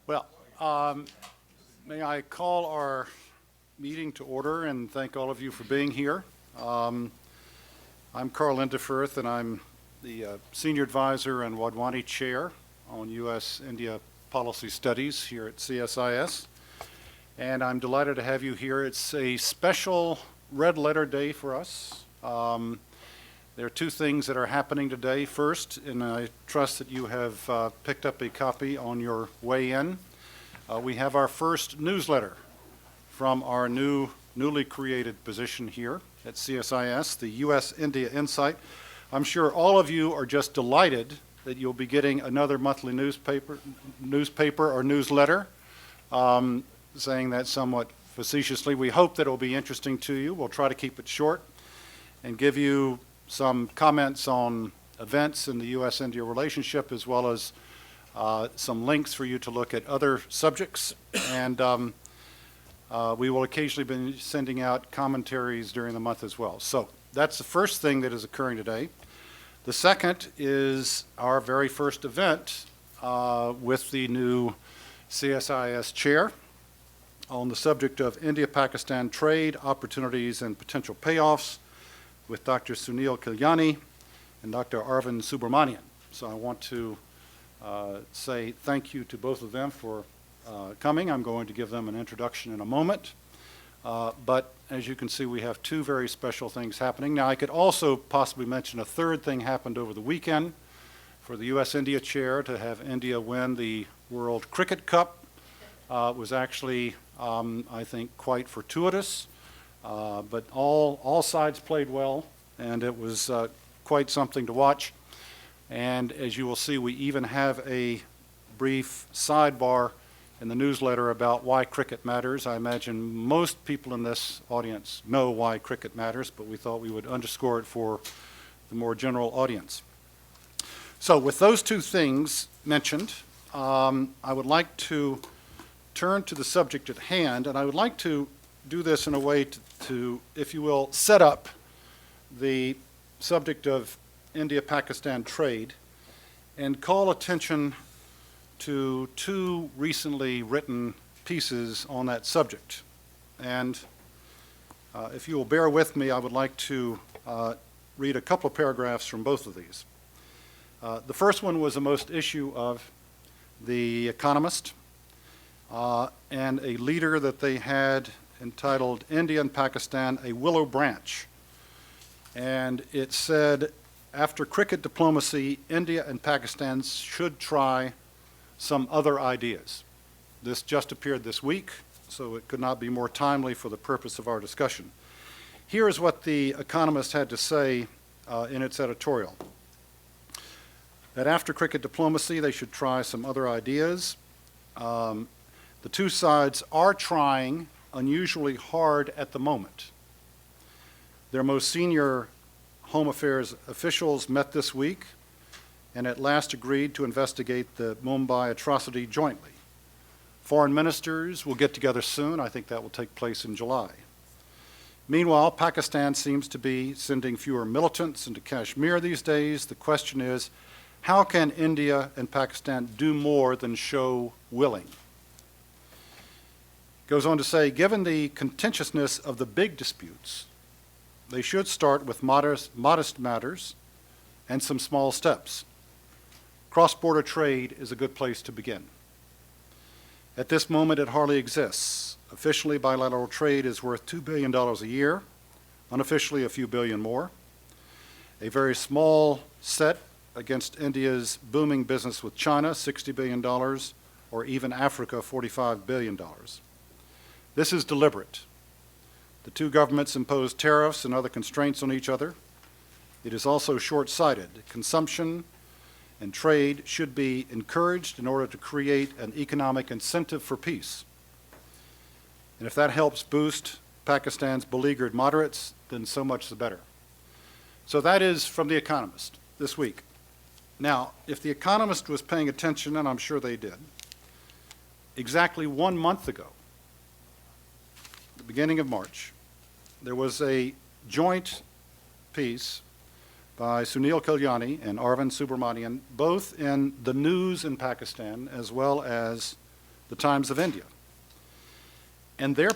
Well, may I call our meeting to order and thank all of you for being here. I'm Carl Lindeferth, and I'm the Senior Advisor and Wadhwani Chair on U.S.-India Policy Studies here at CSIS. And I'm delighted to have you here. It's a special red letter day for us. There are two things that are happening today. First, and I trust that you have picked up a copy on your way in, we have our first newsletter from our newly created position here at CSIS, the U.S.-India Insight. I'm sure all of you are just delighted that you'll be getting another monthly newspaper or newsletter, saying that somewhat facetiously. We hope that it'll be interesting to you. We'll try to keep it short and give you some comments on events in the U.S.-India relationship, as well as some links for you to look at other subjects. And we will occasionally be sending out commentaries during the month as well. So that's the first thing that is occurring today. The second is our very first event with the new CSIS chair on the subject of India-Pakistan trade, opportunities, and potential payoffs, with Dr. Sunil Khilnani and Dr. Arvind Subramanian. So I want to say thank you to both of them for coming. I'm going to give them an introduction in a moment. But as you can see, we have two very special things happening. Now, I could also possibly mention a third thing happened over the weekend for the U.S.-India chair to have India win the World Cricket Cup. Was actually, I think, quite fortuitous. But all sides played well, and it was quite something to watch. And as you will see, we even have a brief sidebar in the newsletter about why cricket matters. I imagine most people in this audience know why cricket matters, but we thought we would underscore it for the more general audience. So with those two things mentioned, I would like to turn to the subject at hand, and I would like to do this in a way to, if you will, set up the subject of India-Pakistan trade and call attention to two recently written pieces on that subject. And if you will bear with me, I would like to read a couple of paragraphs from both of these. The first one was a most issue of The Economist and a leader that they had entitled India and Pakistan, a Willow Branch. And it said, after cricket diplomacy, India and Pakistan should try some other ideas. This just appeared this week, so it could not be more timely for the purpose of our discussion. Here is what The Economist had to say in its editorial. That after cricket diplomacy, they should try some other ideas. The two sides are trying unusually hard at the moment. Their most senior Home Affairs officials met this week and at last agreed to investigate the Mumbai atrocity jointly. Foreign ministers will get together soon. I think that will take place in July. Meanwhile, Pakistan seems to be sending fewer militants into Kashmir these days. The question is, how can India and Pakistan do more than show willing? Goes on to say, given the contentiousness of the big disputes, they should start with modest matters and some small steps. Cross-border trade is a good place to begin. At this moment, it hardly exists. Officially, bilateral trade is worth $2 billion a year, unofficially a few billion more. A very small set against India's booming business with China, $60 billion, or even Africa, $45 billion. This is deliberate. The two governments impose tariffs and other constraints on each other. It is also short-sighted. Consumption and trade should be encouraged in order to create an economic incentive for peace. And if that helps boost Pakistan's beleaguered moderates, then so much the better. So that is from The Economist this week. Now, if The Economist was paying attention, and I'm sure they did, exactly 1 month ago, the beginning of March, there was a joint piece by Sunil Khilnani and Arvind Subramanian, both in the news in Pakistan as well as The Times of India. And their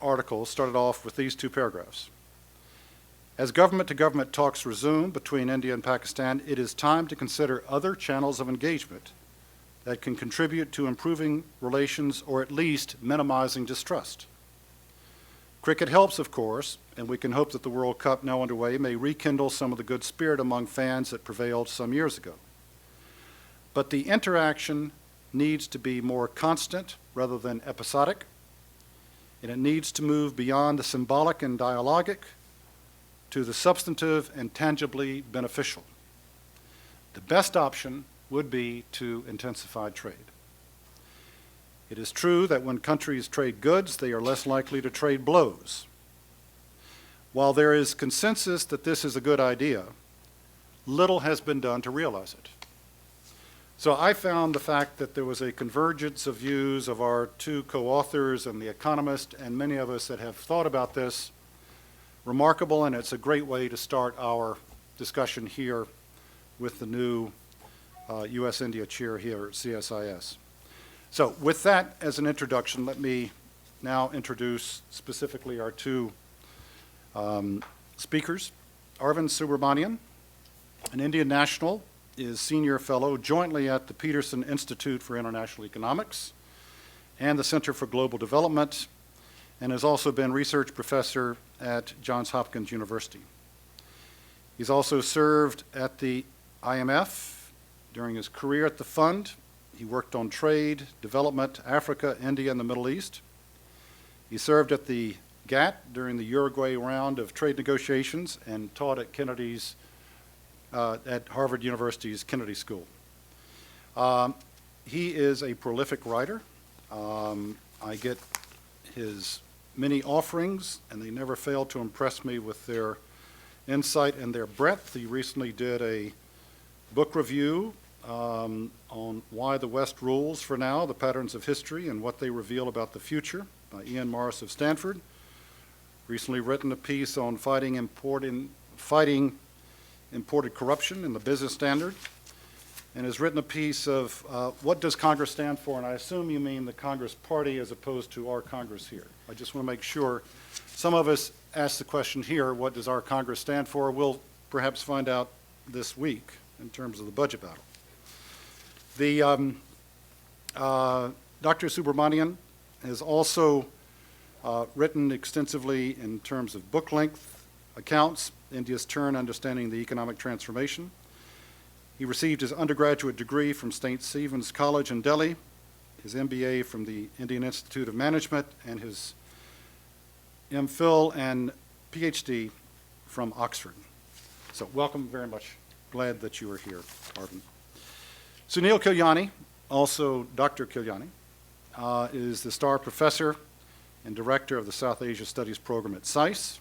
article started off with these two paragraphs. As government-to-government talks resume between India and Pakistan, it is time to consider other channels of engagement that can contribute to improving relations or at least minimizing distrust. Cricket helps, of course, and we can hope that the World Cup now underway may rekindle some of the good spirit among fans that prevailed some years ago. But the interaction needs to be more constant rather than episodic, and it needs to move beyond the symbolic and dialogic to the substantive and tangibly beneficial. The best option would be to intensify trade. It is true that when countries trade goods, they are less likely to trade blows. While there is consensus that this is a good idea, little has been done to realize it. So I found the fact that there was a convergence of views of our two co-authors and The Economist and many of us that have thought about this remarkable, and it's a great way to start our discussion here with the new U.S.-India chair here at CSIS. So with that as an introduction, let me now introduce specifically our two speakers. Arvind Subramanian, an Indian national, is senior fellow jointly at the Peterson Institute for International Economics and the Center for Global Development, and has also been research professor at Johns Hopkins University. He's also served at the IMF during his career at the fund. He worked on trade, development, Africa, India, and the Middle East. He served at the GATT during the Uruguay round of trade negotiations and taught at at Harvard University's Kennedy School. He is a prolific writer. I get his many offerings, and they never fail to impress me with their insight and their breadth. He recently did a book review on Why the West Rules for Now, The Patterns of History and What They Reveal About the Future by Ian Morris of Stanford. Recently written a piece on fighting imported corruption in the business standard, and has written a piece of what does Congress stand for, and I assume you mean the Congress Party as opposed to our Congress here. I just want to make sure. Some of us ask the question here, what does our Congress stand for? We'll perhaps find out this week in terms of the budget battle. Dr. Subramanian has also written extensively in terms of book length accounts, India's Turn, Understanding the Economic Transformation. He received his undergraduate degree from St. Stephen's College in Delhi, his MBA from the Indian Institute of Management, and his MPhil and PhD from Oxford. So welcome very much. Glad that you are here, Arvind. Sunil Khilnani, also Dr. Khilnani, is the Starr Professor and Director of the South Asia Studies Program at SAIS.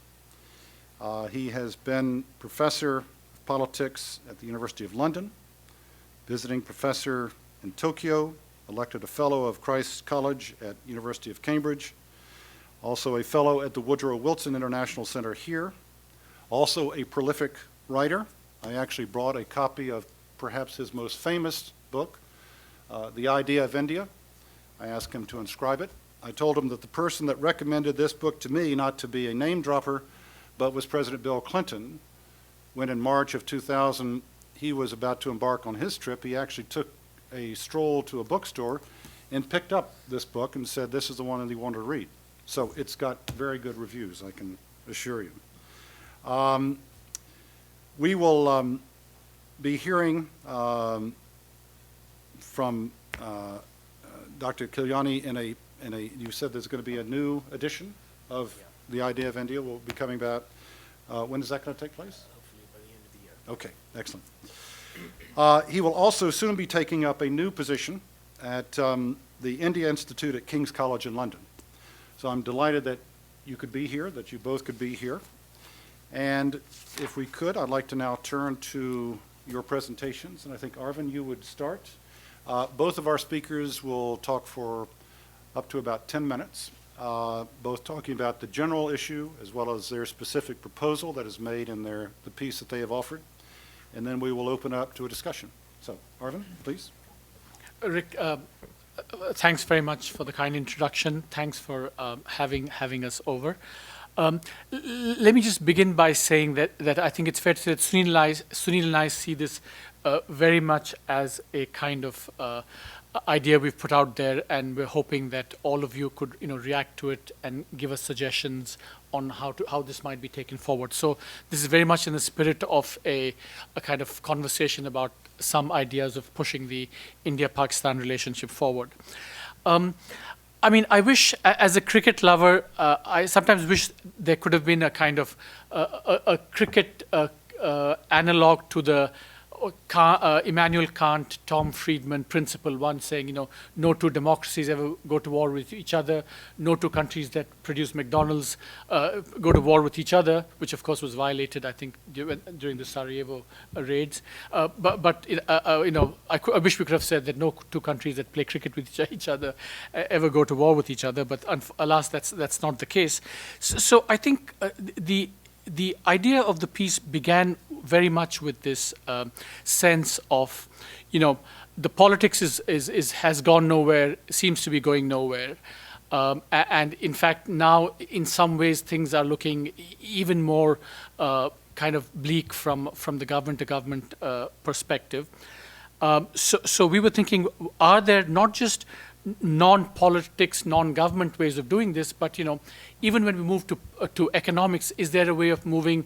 He has been Professor of Politics at the University of London, visiting professor in Tokyo, elected a Fellow of Christ's College at University of Cambridge, also a Fellow at the Woodrow Wilson International Center here, also a prolific writer. I actually brought a copy of perhaps his most famous book, The Idea of India. I asked him to inscribe it. I told him that the person that recommended this book to me, not to be a name dropper, but was President Bill Clinton, when in March of 2000 he was about to embark on his trip. He actually took a stroll to a bookstore and picked up this book and said this is the one that he wanted to read. So it's got very good reviews, I can assure you. We will be hearing from Dr. Khilnani in a, you said there's going to be a new edition of The Idea of India. Will be coming about, when is that going to take place? Hopefully by the end of the year. Okay, excellent. He will also soon be taking up a new position at the India Institute at King's College in London. So I'm delighted that you could be here, that you both could be here. And if we could, I'd like to now turn to your presentations. And I think, Arvind, you would start. Both of our speakers will talk for up to about 10 minutes, both talking about the general issue as well as their specific proposal that is made in the piece that they have offered. And then we will open up to a discussion. So, Arvind, please. Rick, thanks very much for the kind introduction. Thanks for having us over. Let me just begin by saying that I think it's fair to say that Sunil and I see this very much as a kind of idea we've put out there, and we're hoping that all of you could react to it and give us suggestions on how this might be taken forward. So this is very much in the spirit of a kind of conversation about some ideas of pushing the India-Pakistan relationship forward. I mean, I wish, as a cricket lover, I sometimes wish there could have been a kind of a cricket analog to the Immanuel Kant, Tom Friedman principle, one saying, no two democracies ever go to war with each other, no two countries that produce McDonald's go to war with each other, which of course was violated, I think, during the Sarajevo raids. But I wish we could have said that no two countries that play cricket with each other ever go to war with each other, but alas, that's not the case. So I think the idea of the piece began very much with this sense of, the politics has gone nowhere, seems to be going nowhere. And in fact, now in some ways things are looking even more kind of bleak from the government to government perspective. So we were thinking, are there not just non-politics, non-government ways of doing this, but even when we move to economics, is there a way of moving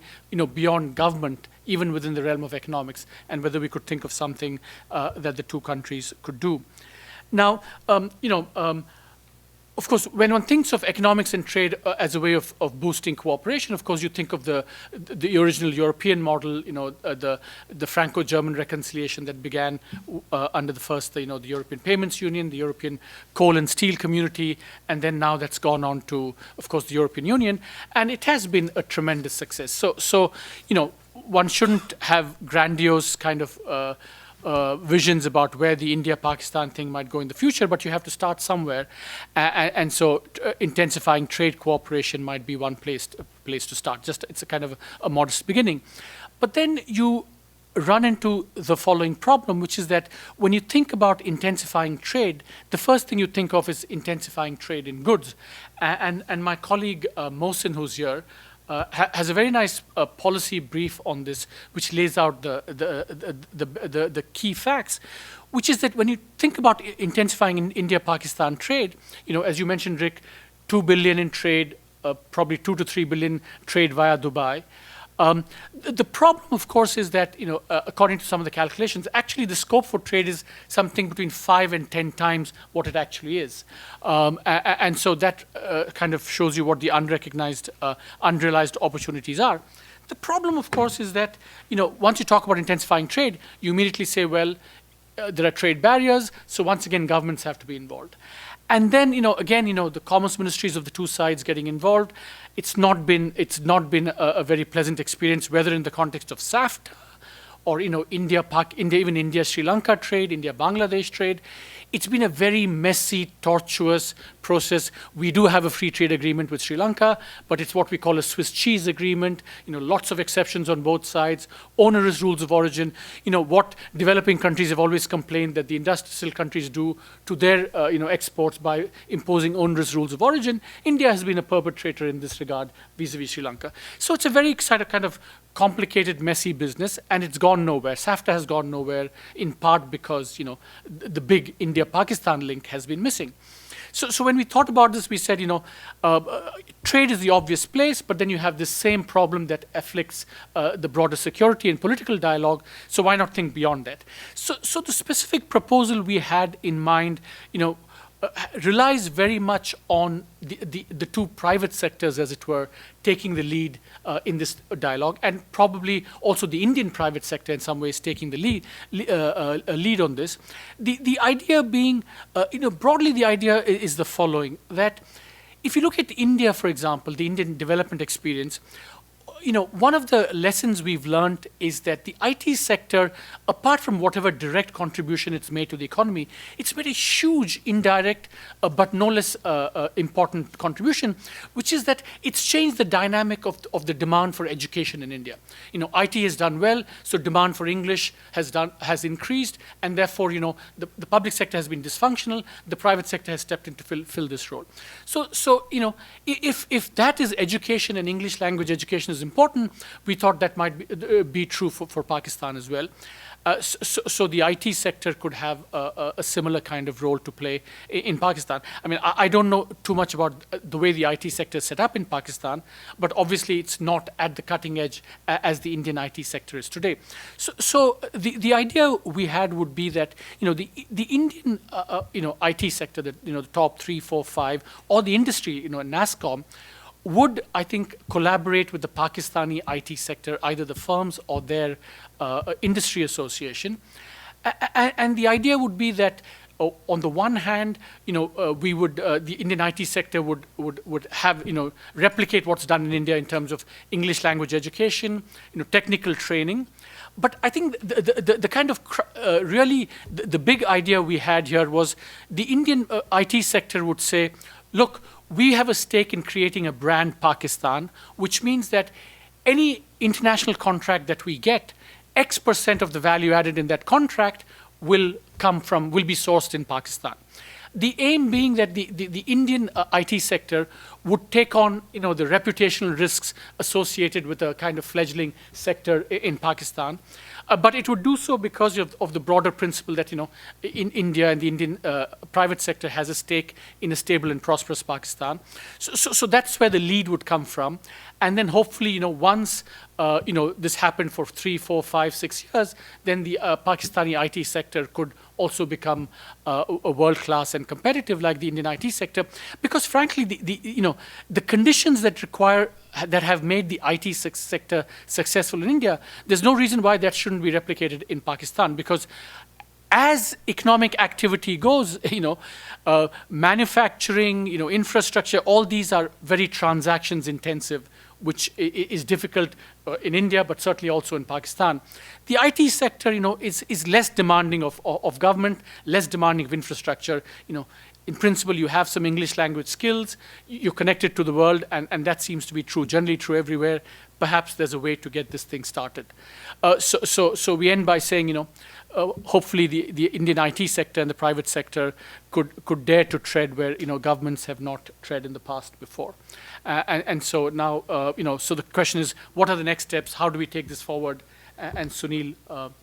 beyond government, even within the realm of economics, and whether we could think of something that the two countries could do? Now, of course, when one thinks of economics and trade as a way of boosting cooperation, of course, you think of the original European model, the Franco-German reconciliation that began under the first, the European Payments Union, the European Coal and Steel Community, and then now that's gone on to, of course, the European Union, and it has been a tremendous success. So one shouldn't have grandiose kind of visions about where the India-Pakistan thing might go in the future, but you have to start somewhere. And so intensifying trade cooperation might be one place to start. It's a kind of a modest beginning. But then you run into the following problem, which is that when you think about intensifying trade, the first thing you think of is intensifying trade in goods. And my colleague Mohsin, who's here, has a very nice policy brief on this, which lays out the key facts, which is that when you think about intensifying in India-Pakistan trade, as you mentioned, Rick, 2 billion in trade, probably 2 to 3 billion trade via Dubai. The problem, of course, is that, according to some of the calculations, actually the scope for trade is something between 5 and 10 times what it actually is. And so that kind of shows you what the unrecognized, unrealized opportunities are. The problem, of course, is that, once you talk about intensifying trade, you immediately say, well, there are trade barriers, so once again, governments have to be involved. And then, again, the commerce ministries of the two sides getting involved. It's not been a very pleasant experience, whether in the context of SAFTA or even India-Sri Lanka trade, India-Bangladesh trade. It's been a very messy, tortuous process. We do have a free trade agreement with Sri Lanka, but it's what we call a Swiss cheese agreement. Lots of exceptions on both sides, onerous rules of origin. What developing countries have always complained that the industrial countries do to their exports by imposing onerous rules of origin. India has been a perpetrator in this regard vis-a-vis Sri Lanka. So it's a very exciting kind of complicated, messy business, and it's gone nowhere. SAFTA has gone nowhere, in part because the big India-Pakistan link has been missing. So when we thought about this, we said, trade is the obvious place, but then you have this same problem that afflicts the broader security and political dialogue. So why not think beyond that? So the specific proposal we had in mind, relies very much on the two private sectors, as it were, taking the lead in this dialogue, and probably also the Indian private sector in some ways taking the lead on this. The idea being, broadly the idea is the following, that if you look at India, for example, the Indian development experience, one of the lessons we've learned is that the IT sector, apart from whatever direct contribution it's made to the economy, it's made a huge indirect, but no less important contribution, which is that it's changed the dynamic of the demand for education in India. IT has done well, so demand for English has increased, and therefore, the public sector has been dysfunctional. The private sector has stepped in to fill this role. So if that is education and English language education is important, we thought that might be true for Pakistan as well. So the IT sector could have a similar kind of role to play in Pakistan. I mean, I don't know too much about the way the IT sector is set up in Pakistan, but obviously it's not at the cutting edge as the Indian IT sector is today. So the idea we had would be that the Indian IT sector, the top 3, 4, 5, or the industry, NASSCOM, would, I think, collaborate with the Pakistani IT sector, either the firms or their industry association. And the idea would be that, on the one hand, we would, the Indian IT sector would have, replicate what's done in India in terms of English language education, technical training. But I think the kind of really the big idea we had here was the Indian IT sector would say, look, we have a stake in creating a brand Pakistan, which means that any international contract that we get, X% of the value added in that contract will be sourced in Pakistan. The aim being that the Indian IT sector would take on, the reputational risks associated with a kind of fledgling sector in Pakistan. But it would do so because of the broader principle that, in India and the Indian private sector has a stake in a stable and prosperous Pakistan. So that's where the lead would come from. And then hopefully, once, this happened for 3, 4, 5, 6 years, then the Pakistani IT sector could also become a world-class and competitive like the Indian IT sector. Because frankly, the conditions that have made the IT sector successful in India, there's no reason why that shouldn't be replicated in Pakistan. Because as economic activity goes, manufacturing, infrastructure, all these are very transactions intensive, which is difficult in India, but certainly also in Pakistan. The IT sector, is less demanding of government, less demanding of infrastructure. In principle, you have some English language skills, you're connected to the world, and that seems to be true, generally true everywhere. Perhaps there's a way to get this thing started. So we end by saying, hopefully the Indian IT sector and the private sector could dare to tread where, governments have not tread in the past before. And so now, so the question is, what are the next steps? How do we take this forward? And Sunil,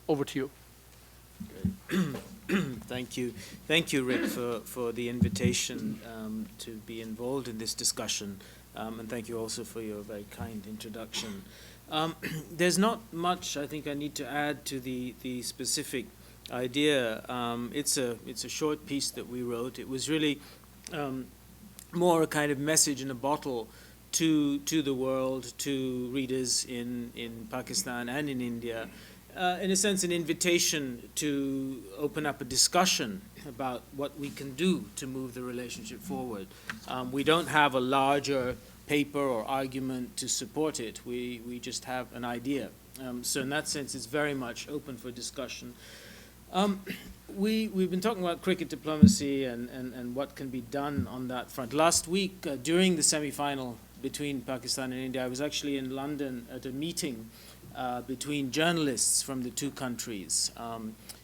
over to you. Thank you, Rick, for the invitation to be involved in this discussion, and thank you also for your very kind introduction. There's not much I think I need to add to the specific idea. It's a short piece that we wrote. It was really more a kind of message in a bottle to the world, to readers in Pakistan and in India. In a sense, an invitation to open up a discussion about what we can do to move the relationship forward. We don't have a larger paper or argument to support it. We just have an idea. So in that sense, it's very much open for discussion. We've been talking about cricket diplomacy and what can be done on that front. Last week, during the semi-final between Pakistan and India, I was actually in London at a meeting between journalists from the two countries.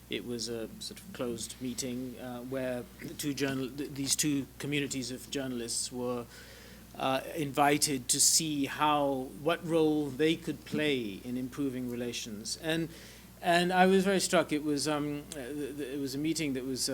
It was a sort of closed meeting where these two communities of journalists were invited to see what role they could play in improving relations. And I was very struck. It was a meeting that was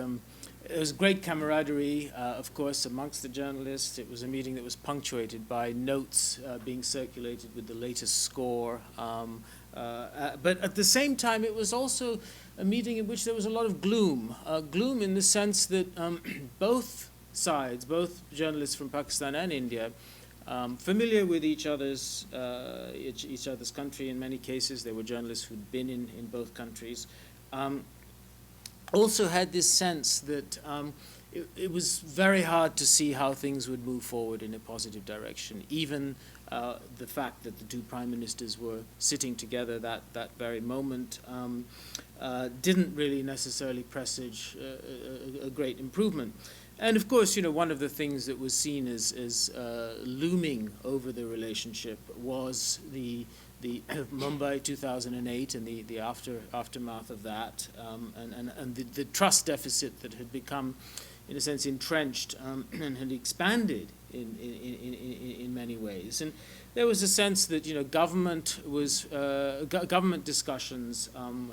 it was great camaraderie, of course, amongst the journalists. It was a meeting that was punctuated by notes being circulated with the latest score. But at the same time, it was also a meeting in which there was a lot of gloom. Gloom in the sense that both sides, both journalists from Pakistan and India, familiar with each other's country in many cases. They were journalists who'd been in both countries. Also had this sense that it was very hard to see how things would move forward in a positive direction, even the fact that the two prime ministers were sitting together that very moment didn't really necessarily presage a great improvement. And of course, one of the things that was seen as looming over the relationship was the Mumbai 2008 and the aftermath of that, and the trust deficit that had become, in a sense, entrenched and had expanded in many ways. And there was a sense that government government discussions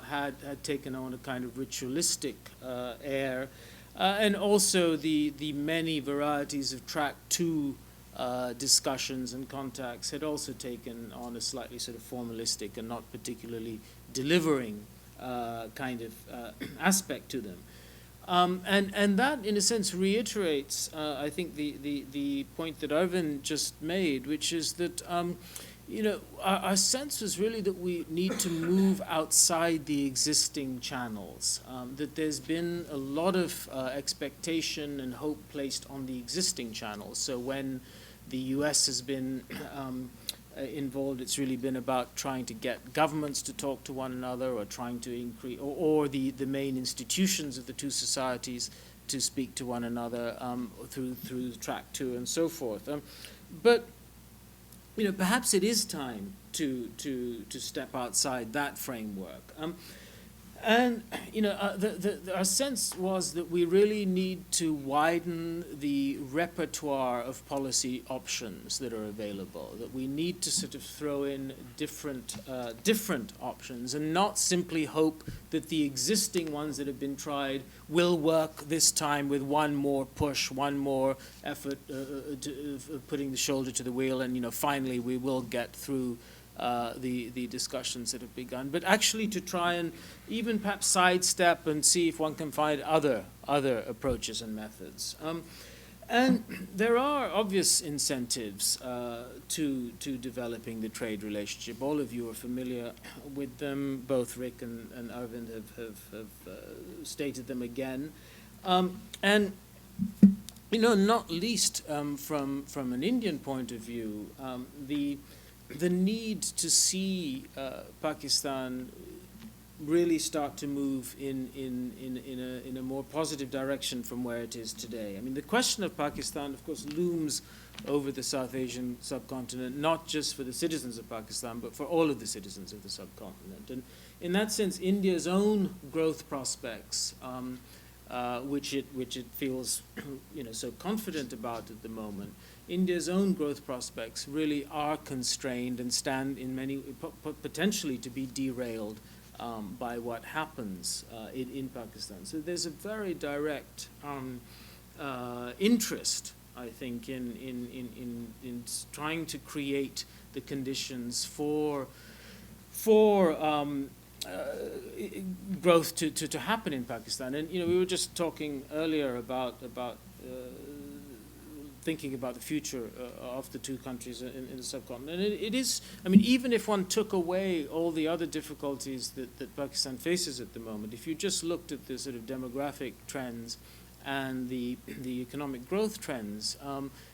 had taken on a kind of ritualistic air, and also the many varieties of track 2 discussions and contacts had also taken on a slightly sort of formalistic and not particularly delivering kind of aspect to them. And that, in a sense, reiterates, I think, the point that Arvind just made, which is that, our sense was really that we need to move outside the existing channels, that there's been a lot of expectation and hope placed on the existing channels. So when the U.S. has been involved, it's really been about trying to get governments to talk to one another, or trying to increase, or the main institutions of the two societies to speak to one another through track 2 and so forth. But perhaps it is time to step outside that framework. And our sense was that we really need to widen the repertoire of policy options that are available, that we need to sort of throw in different options and not simply hope that the existing ones that have been tried will work this time with one more push, one more effort of putting the shoulder to the wheel, and finally we will get through the discussions that have begun, but actually to try and even perhaps sidestep and see if one can find other approaches and methods. And there are obvious incentives to developing the trade relationship. All of you are familiar with them. Both Rick and Arvind have stated them again. And not least from an Indian point of view, the need to see Pakistan really start to move in a more positive direction from where it is today. I mean, the question of Pakistan, of course, looms over the South Asian subcontinent, not just for the citizens of Pakistan, but for all of the citizens of the subcontinent. And in that sense, India's own growth prospects, which it feels so confident about at the moment, India's own growth prospects really are constrained and stand in many potentially to be derailed by what happens in Pakistan. So there's a very direct interest, I think, in trying to create the conditions for growth to happen in Pakistan. And we were just talking earlier about thinking about the future of the two countries in the subcontinent. And it is, I mean, even if one took away all the other difficulties that Pakistan faces at the moment, if you just looked at the sort of demographic trends and the economic growth trends,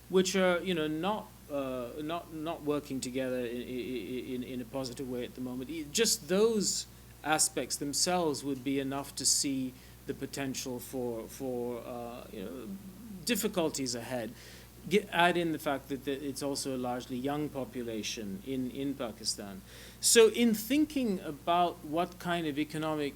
which are not working together in a positive way at the moment, just those aspects themselves would be enough to see the potential for difficulties ahead. Add in the fact that it's also a largely young population in Pakistan. So in thinking about what kind of economic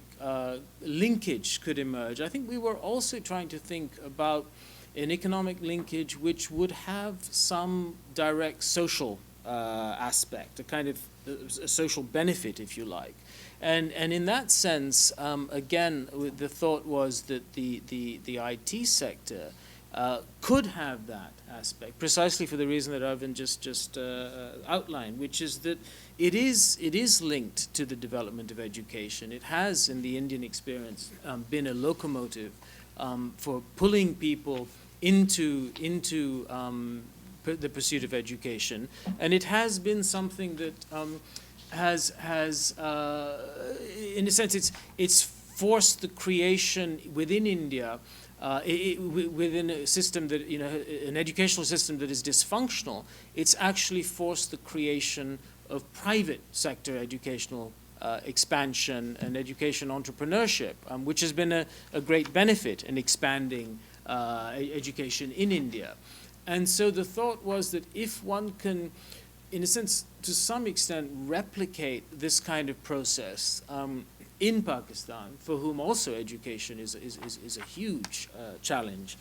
linkage could emerge, I think we were also trying to think about an economic linkage which would have some direct social aspect, a kind of a social benefit, if you like. And in that sense, again, the thought was that the IT sector could have that aspect, precisely for the reason that Arvind just outlined, which is that it is linked to the development of education. It has, in the Indian experience, been a locomotive for pulling people into the pursuit of education, and it has been something that has in a sense it's force the creation within India, within a system that, an educational system that is dysfunctional. It's actually forced the creation of private sector educational expansion and education entrepreneurship, which has been a great benefit in expanding education in India. And so the thought was that if one can, in a sense, to some extent, replicate this kind of process in Pakistan, for whom also education is a huge challenge,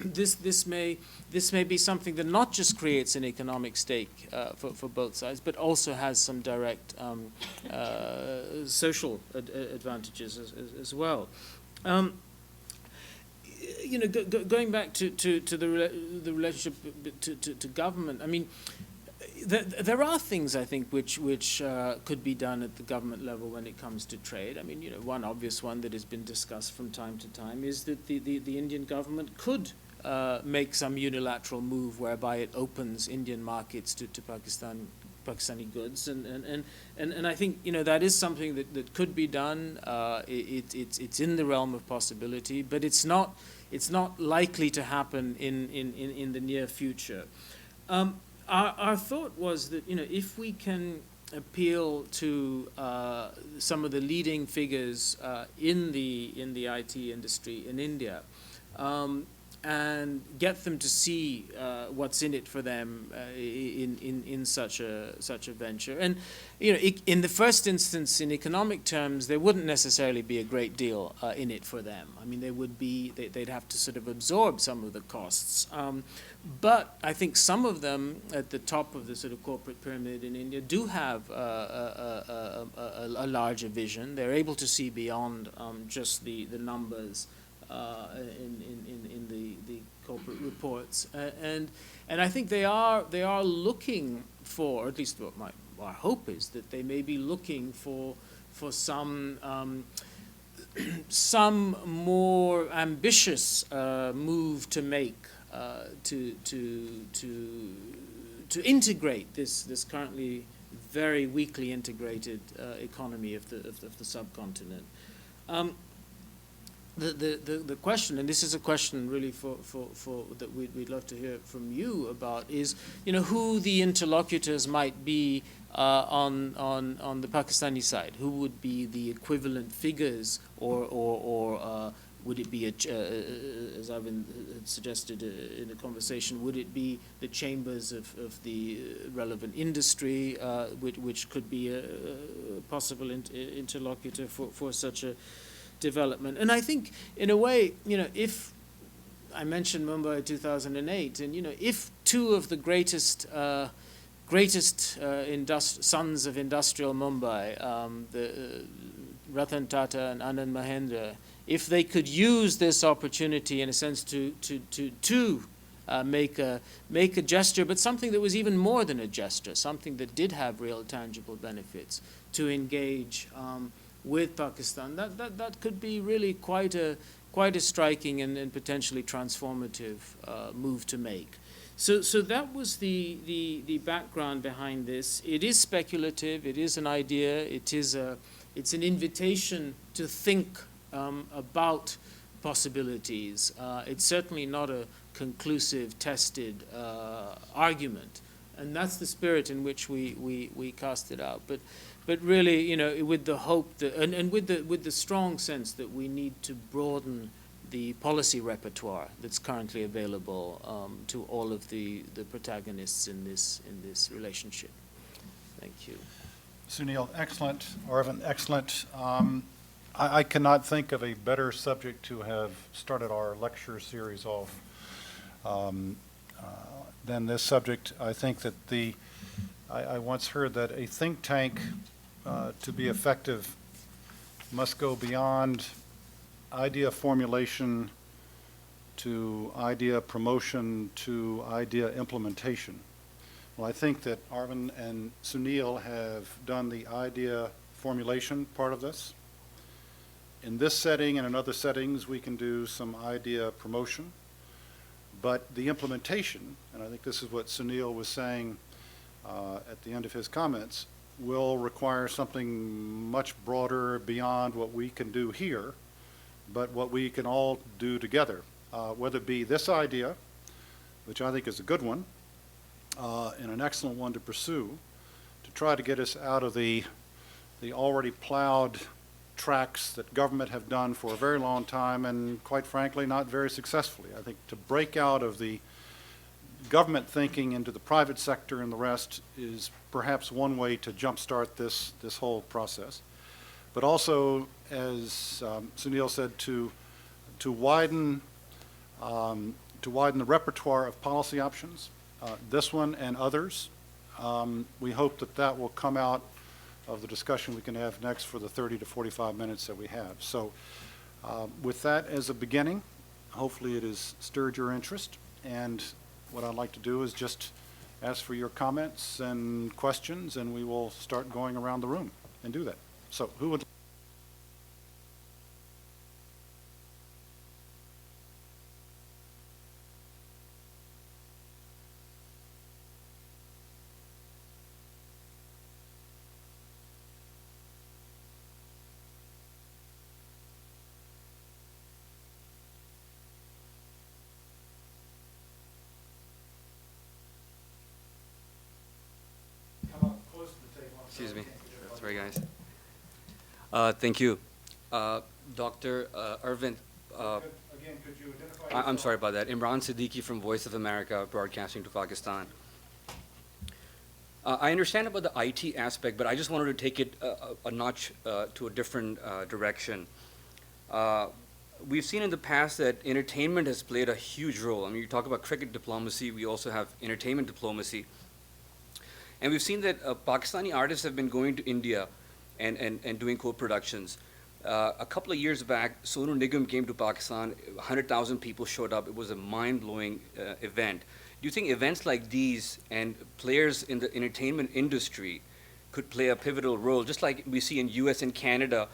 this may be something that not just creates an economic stake for both sides, but also has some direct social advantages as well. Going back to the relationship to government, I mean, there are things, I think, which could be done at the government level when it comes to trade. I mean, one obvious one that has been discussed from time to time is that the Indian government could make some unilateral move whereby it opens Indian markets to Pakistani goods, and I think that is something that could be done. It's in the realm of possibility, but it's not likely to happen in the near future. Our thought was that if we can appeal to some of the leading figures in the IT industry in India, and get them to see what's in it for them in such a venture. And in the first instance, in economic terms, there wouldn't necessarily be a great deal in it for them. I mean, they'd have to sort of absorb some of the costs. But I think some of them at the top of the sort of corporate pyramid in India do have a larger vision. They're able to see beyond just the numbers in the corporate reports, and I think they are looking for, or at least what our hope is, that they may be looking for some more ambitious move to make to integrate this currently very weakly integrated economy of the subcontinent. The question, and this is a question really for that we'd love to hear from you about, is who the interlocutors might be on the Pakistani side. Who would be the equivalent figures, or would it be as Arvind had suggested in a conversation? Would it be the chambers of the relevant industry, which could be a possible interlocutor for such a development? And I think, in a way, if I mentioned Mumbai 2008, and if two of the greatest sons of industrial Mumbai, the Ratan Tata and Anand Mahindra, if they could use this opportunity in a sense to make a gesture, but something that was even more than a gesture, something that did have real tangible benefits, to engage with Pakistan, that could be really quite a striking and potentially transformative move to make. So that was the background behind this. It is speculative. It is an idea. It's an invitation to think about possibilities. It's certainly not a conclusive, tested argument, and that's the spirit in which we cast it out. But really, with the hope that, and with the strong sense that we need to broaden the policy repertoire that's currently available to all of the protagonists in this relationship. Thank you. Sunil, excellent. Arvind, excellent. I cannot think of a better subject to have started our lecture series off than this subject. I think that I once heard that a think tank, to be effective, must go beyond idea formulation to idea promotion to idea implementation. Well, I think that Arvind and Sunil have done the idea formulation part of this. In this setting and in other settings, we can do some idea promotion. But the implementation, and I think this is what Sunil was saying at the end of his comments, will require something much broader beyond what we can do here, but what we can all do together, whether it be this idea, which I think is a good one, and an excellent one to pursue, to try to get us out of the already plowed tracks that government have done for a very long time, and quite frankly, not very successfully. I think to break out of the government thinking into the private sector and the rest is perhaps one way to jumpstart this whole process. But also, as Sunil said, to widen the repertoire of policy options, this one and others. We hope that will come out of the discussion we can have next for the 30 to 45 minutes that we have. So with that as a beginning, hopefully it has stirred your interest, and what I'd like to do is just ask for your comments and questions, and we will start going around the room and do that. So who would come up close to the table? Excuse me. Sorry, guys. Thank you. Dr. Arvind, Again, could you identify I'm sorry about that. Imran Siddiqui from Voice of America, broadcasting to Pakistan. I understand about the IT aspect, but I just wanted to take it a notch to a different direction. We've seen in the past that entertainment has played a huge role. I mean, you talk about cricket diplomacy, we also have entertainment diplomacy. And we've seen that Pakistani artists have been going to India and doing co-productions. A couple of years back, Sonu Nigam came to Pakistan, 100,000 people showed up. It was a mind-blowing event. Do you think events like these and players in the entertainment industry could play a pivotal role? Just like we see in US and Canada,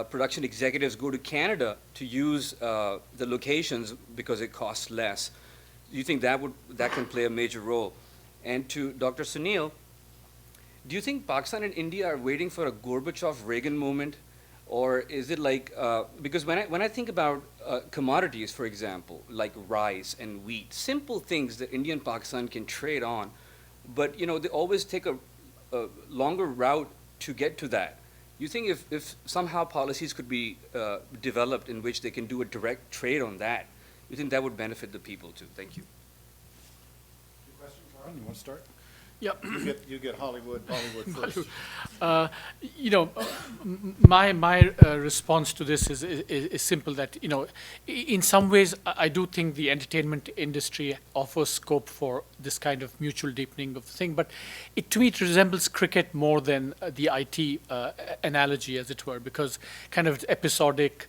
production executives go to Canada to use the locations because it costs less. Do you think that can play a major role? And to Dr. Sunil, do you think Pakistan and India are waiting for a Gorbachev-Reagan moment? Or is it like, because when I think about commodities, for example, like rice and wheat, simple things that India and Pakistan can trade on, but you know, they always take a longer route to get to that. You think if somehow policies could be developed in which they can do a direct trade on that, you think that would benefit the people too? Thank you. Your question, Ron? You want to start? Yeah. You get Hollywood first. My response to this is simple, that, in some ways, I do think the entertainment industry offers scope for this kind of mutual deepening of the thing, but to me, it resembles cricket more than the IT analogy, as it were, because kind of episodic,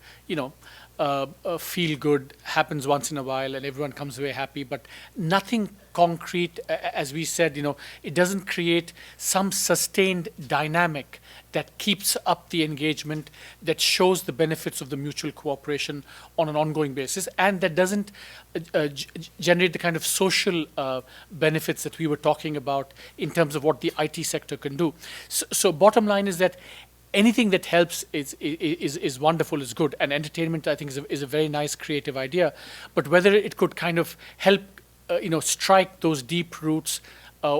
feel good happens once in a while and everyone comes away happy, but nothing concrete. As we said, it doesn't create some sustained dynamic that keeps up the engagement, that shows the benefits of the mutual cooperation on an ongoing basis, and that doesn't generate the kind of social benefits that we were talking about in terms of what the IT sector can do. So bottom line is that anything that helps is wonderful, is good, and entertainment, I think, is a very nice creative idea. But whether it could kind of help, strike those deep roots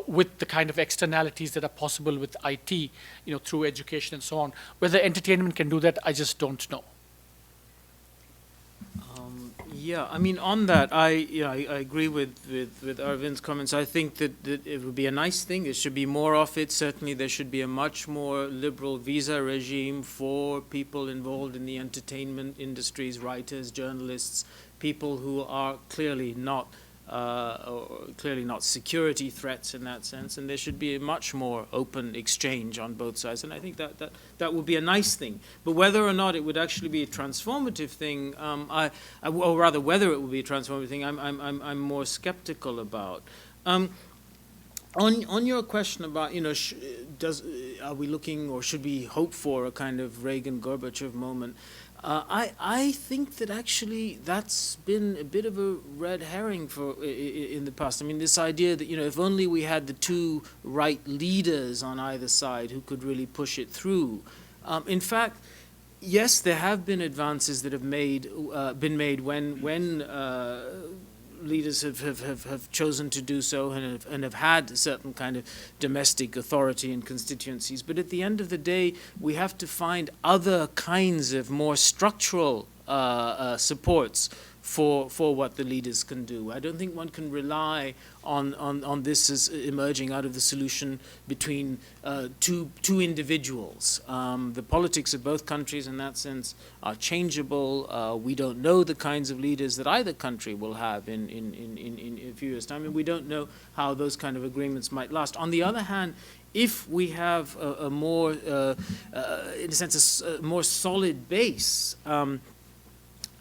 with the kind of externalities that are possible with IT, through education and so on, whether entertainment can do that, I just don't know. Yeah, I mean, on that, I agree with Arvind's comments. I think that it would be a nice thing. There should be more of it. Certainly, there should be a much more liberal visa regime for people involved in the entertainment industries, writers, journalists, people who are clearly not security threats in that sense, and there should be a much more open exchange on both sides, and I think that would be a nice thing. But whether or not it would actually be a transformative thing, or rather whether it would be a transformative thing, I'm more skeptical about. On your question about, are we looking, or should we hope for a kind of Reagan-Gorbachev moment? I think that actually that's been a bit of a red herring in the past. I mean, this idea that, if only we had the two right leaders on either side who could really push it through. In fact, yes, there have been advances that have been made when leaders have chosen to do so and have had a certain kind of domestic authority in constituencies. But at the end of the day, we have to find other kinds of more structural supports for what the leaders can do. I don't think one can rely on this as emerging out of the solution between two individuals. The politics of both countries in that sense are changeable. We don't know the kinds of leaders that either country will have in a few years' time, and we don't know how those kind of agreements might last. On the other hand, if we have a more, in a sense, a more solid base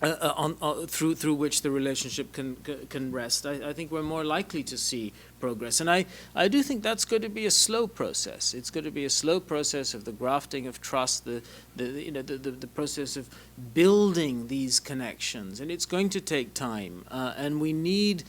through which the relationship can rest, I think we're more likely to see progress. And I do think that's going to be a slow process. It's going to be a slow process of the grafting of trust, the process of building these connections, and it's going to take time. And we need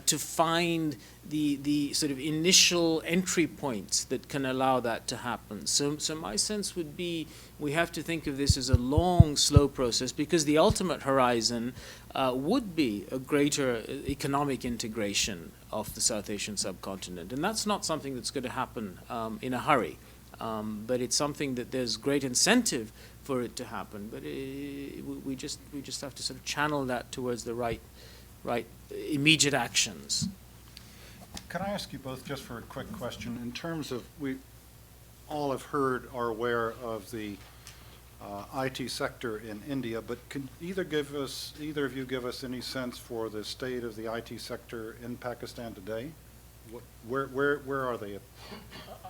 to find the sort of initial entry points that can allow that to happen. So my sense would be we have to think of this as a long, slow process, because the ultimate horizon would be a greater economic integration of the South Asian subcontinent. And that's not something that's going to happen in a hurry, but it's something that there's great incentive for it to happen. But we just have to sort of channel that towards the right immediate actions. Can I ask you both just for a quick question? In terms of, we all have heard, are aware of the IT sector in India, but can either of you give us any sense for the state of the IT sector in Pakistan today? Where are they?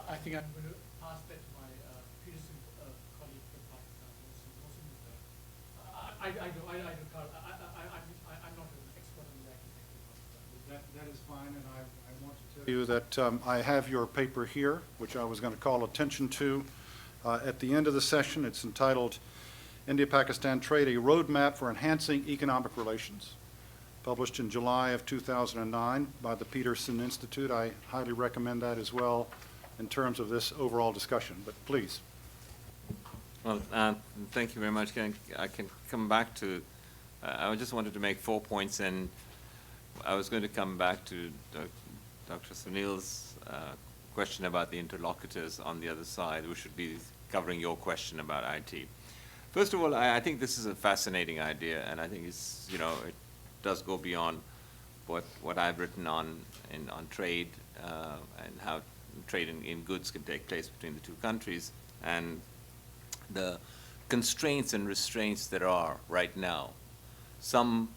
I think I'm going to pass that to my Peterson colleague from Pakistan. I'm not an expert on the IT sector. That is fine, and I want to tell you that I have your paper here, which I was going to call attention to at the end of the session. It's entitled India-Pakistan Trade, a Roadmap for Enhancing Economic Relations, published in July of 2009 by the Peterson Institute. I highly recommend that as well in terms of this overall discussion, but please. Well, thank you very much. I can come back to, I just wanted to make 4 points, and I was going to come back to Dr. Sunil's question about the interlocutors on the other side, which should be covering your question about IT. First of all, I think this is a fascinating idea, and I think it's, it does go beyond what I've written on trade and how trade in goods can take place between the two countries, and the constraints and restraints there are right now. Some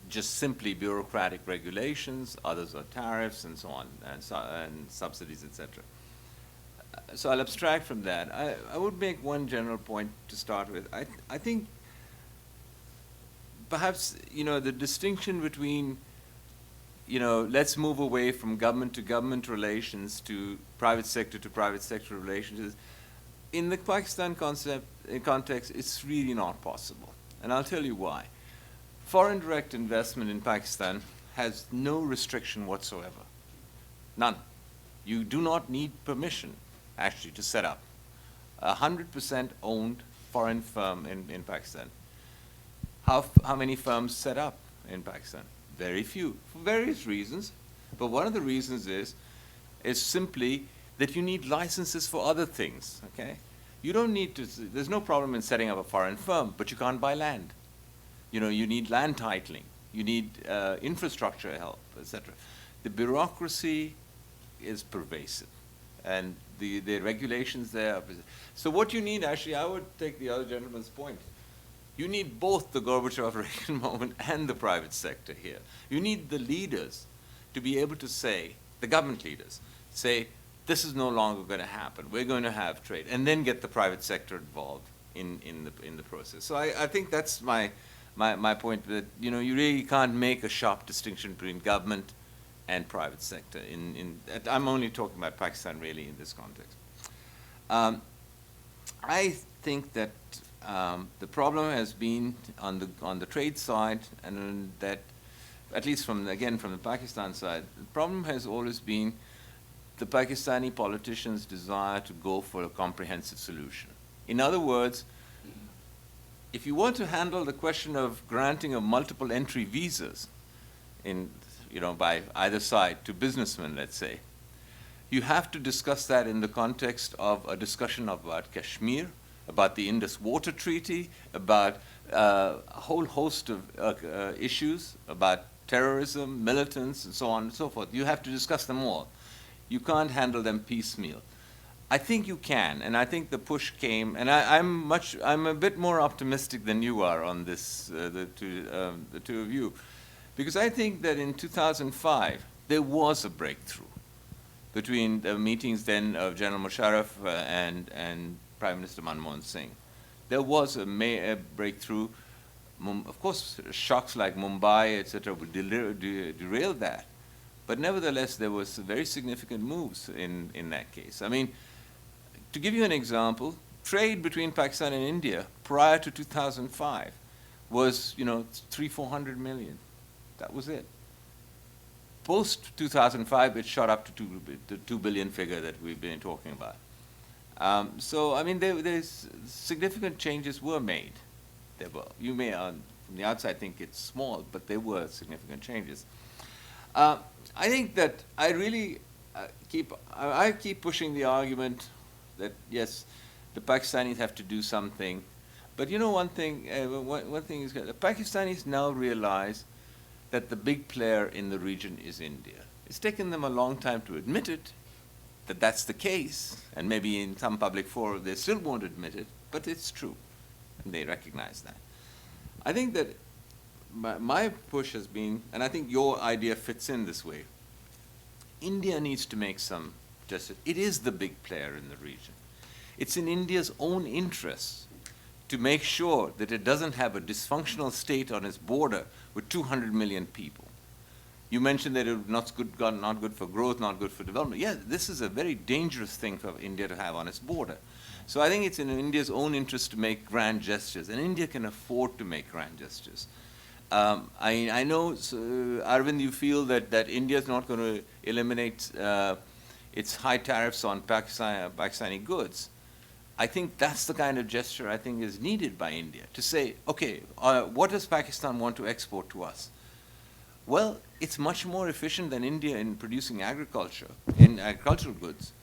just simply bureaucratic regulations, others are tariffs and so on, and subsidies, etc. So I'll abstract from that. I would make one general point to start with. I think perhaps, the distinction between, let's move away from government to government relations to private sector relations is, in the Pakistan context, it's really not possible. And I'll tell you why. Foreign direct investment in Pakistan has no restriction whatsoever. None. You do not need permission, actually, to set up. 100% owned foreign firm in Pakistan. How many firms set up in Pakistan? Very few, for various reasons. But one of the reasons is simply that you need licenses for other things, okay? You don't need to, there's no problem in setting up a foreign firm, but you can't buy land. You need land titling, you need infrastructure help, etc. The bureaucracy is pervasive, and the regulations there are pervasive. So what you need, actually, I would take the other gentleman's point. You need both the Gorbachev-Reagan moment and the private sector here. You need the leaders to be able to say, the government leaders, say, this is no longer going to happen. We're going to have trade, and then get the private sector involved in the process. So I think that's my point, that you really can't make a sharp distinction between government and private sector. I'm only talking about Pakistan really in this context. think that the problem has been on the trade side, and that, at least from the Pakistan side, the problem has always been the Pakistani politicians' desire to go for a comprehensive solution. In other words, if you want to handle the question of granting of multiple entry visas by either side to businessmen, let's say, you have to discuss that in the context of a discussion about Kashmir, about the Indus Water Treaty, about a whole host of issues, about terrorism, militants, and so on and so forth. You have to discuss them all. You can't handle them piecemeal. I think you can, and I think the push came, and I'm a bit more optimistic than you are on this, the two of you, because I think that in 2005 there was a breakthrough between the meetings then of General Musharraf and Prime Minister Manmohan Singh. There was a breakthrough. Of course, shocks like Mumbai, etc., would derail that, but nevertheless, there was very significant moves in that case. I mean, to give you an example, trade between Pakistan and India prior to 2005 was, 300-400 million. That was it. Post 2005, it shot up to the 2 billion figure that we've been talking about. So, I mean, there's significant changes were made. There were. You may, from the outside, think it's small, but there were significant changes. I think that I really keep pushing the argument that yes, the Pakistanis have to do something, but one thing is the Pakistanis now realize that the big player in the region is India. It's taken them a long time to admit it, that that's the case, and maybe in some public forum they still won't admit it, but it's true, and they recognize that. I think that my push has been, and I think your idea fits in this way, India needs to make some justice. It is the big player in the region. It's in India's own interest to make sure that it doesn't have a dysfunctional state on its border with 200 million people. You mentioned that it's not good for growth, not good for development. Yeah, this is a very dangerous thing for India to have on its border. So I think it's in India's own interest to make grand gestures, and India can afford to make grand gestures. I know, Arvind, you feel that India is not going to eliminate its high tariffs on Pakistani goods. I think that's the kind of gesture I think is needed by India, to say, okay, what does Pakistan want to export to us? Well, it's much more efficient than India in producing agricultural goods.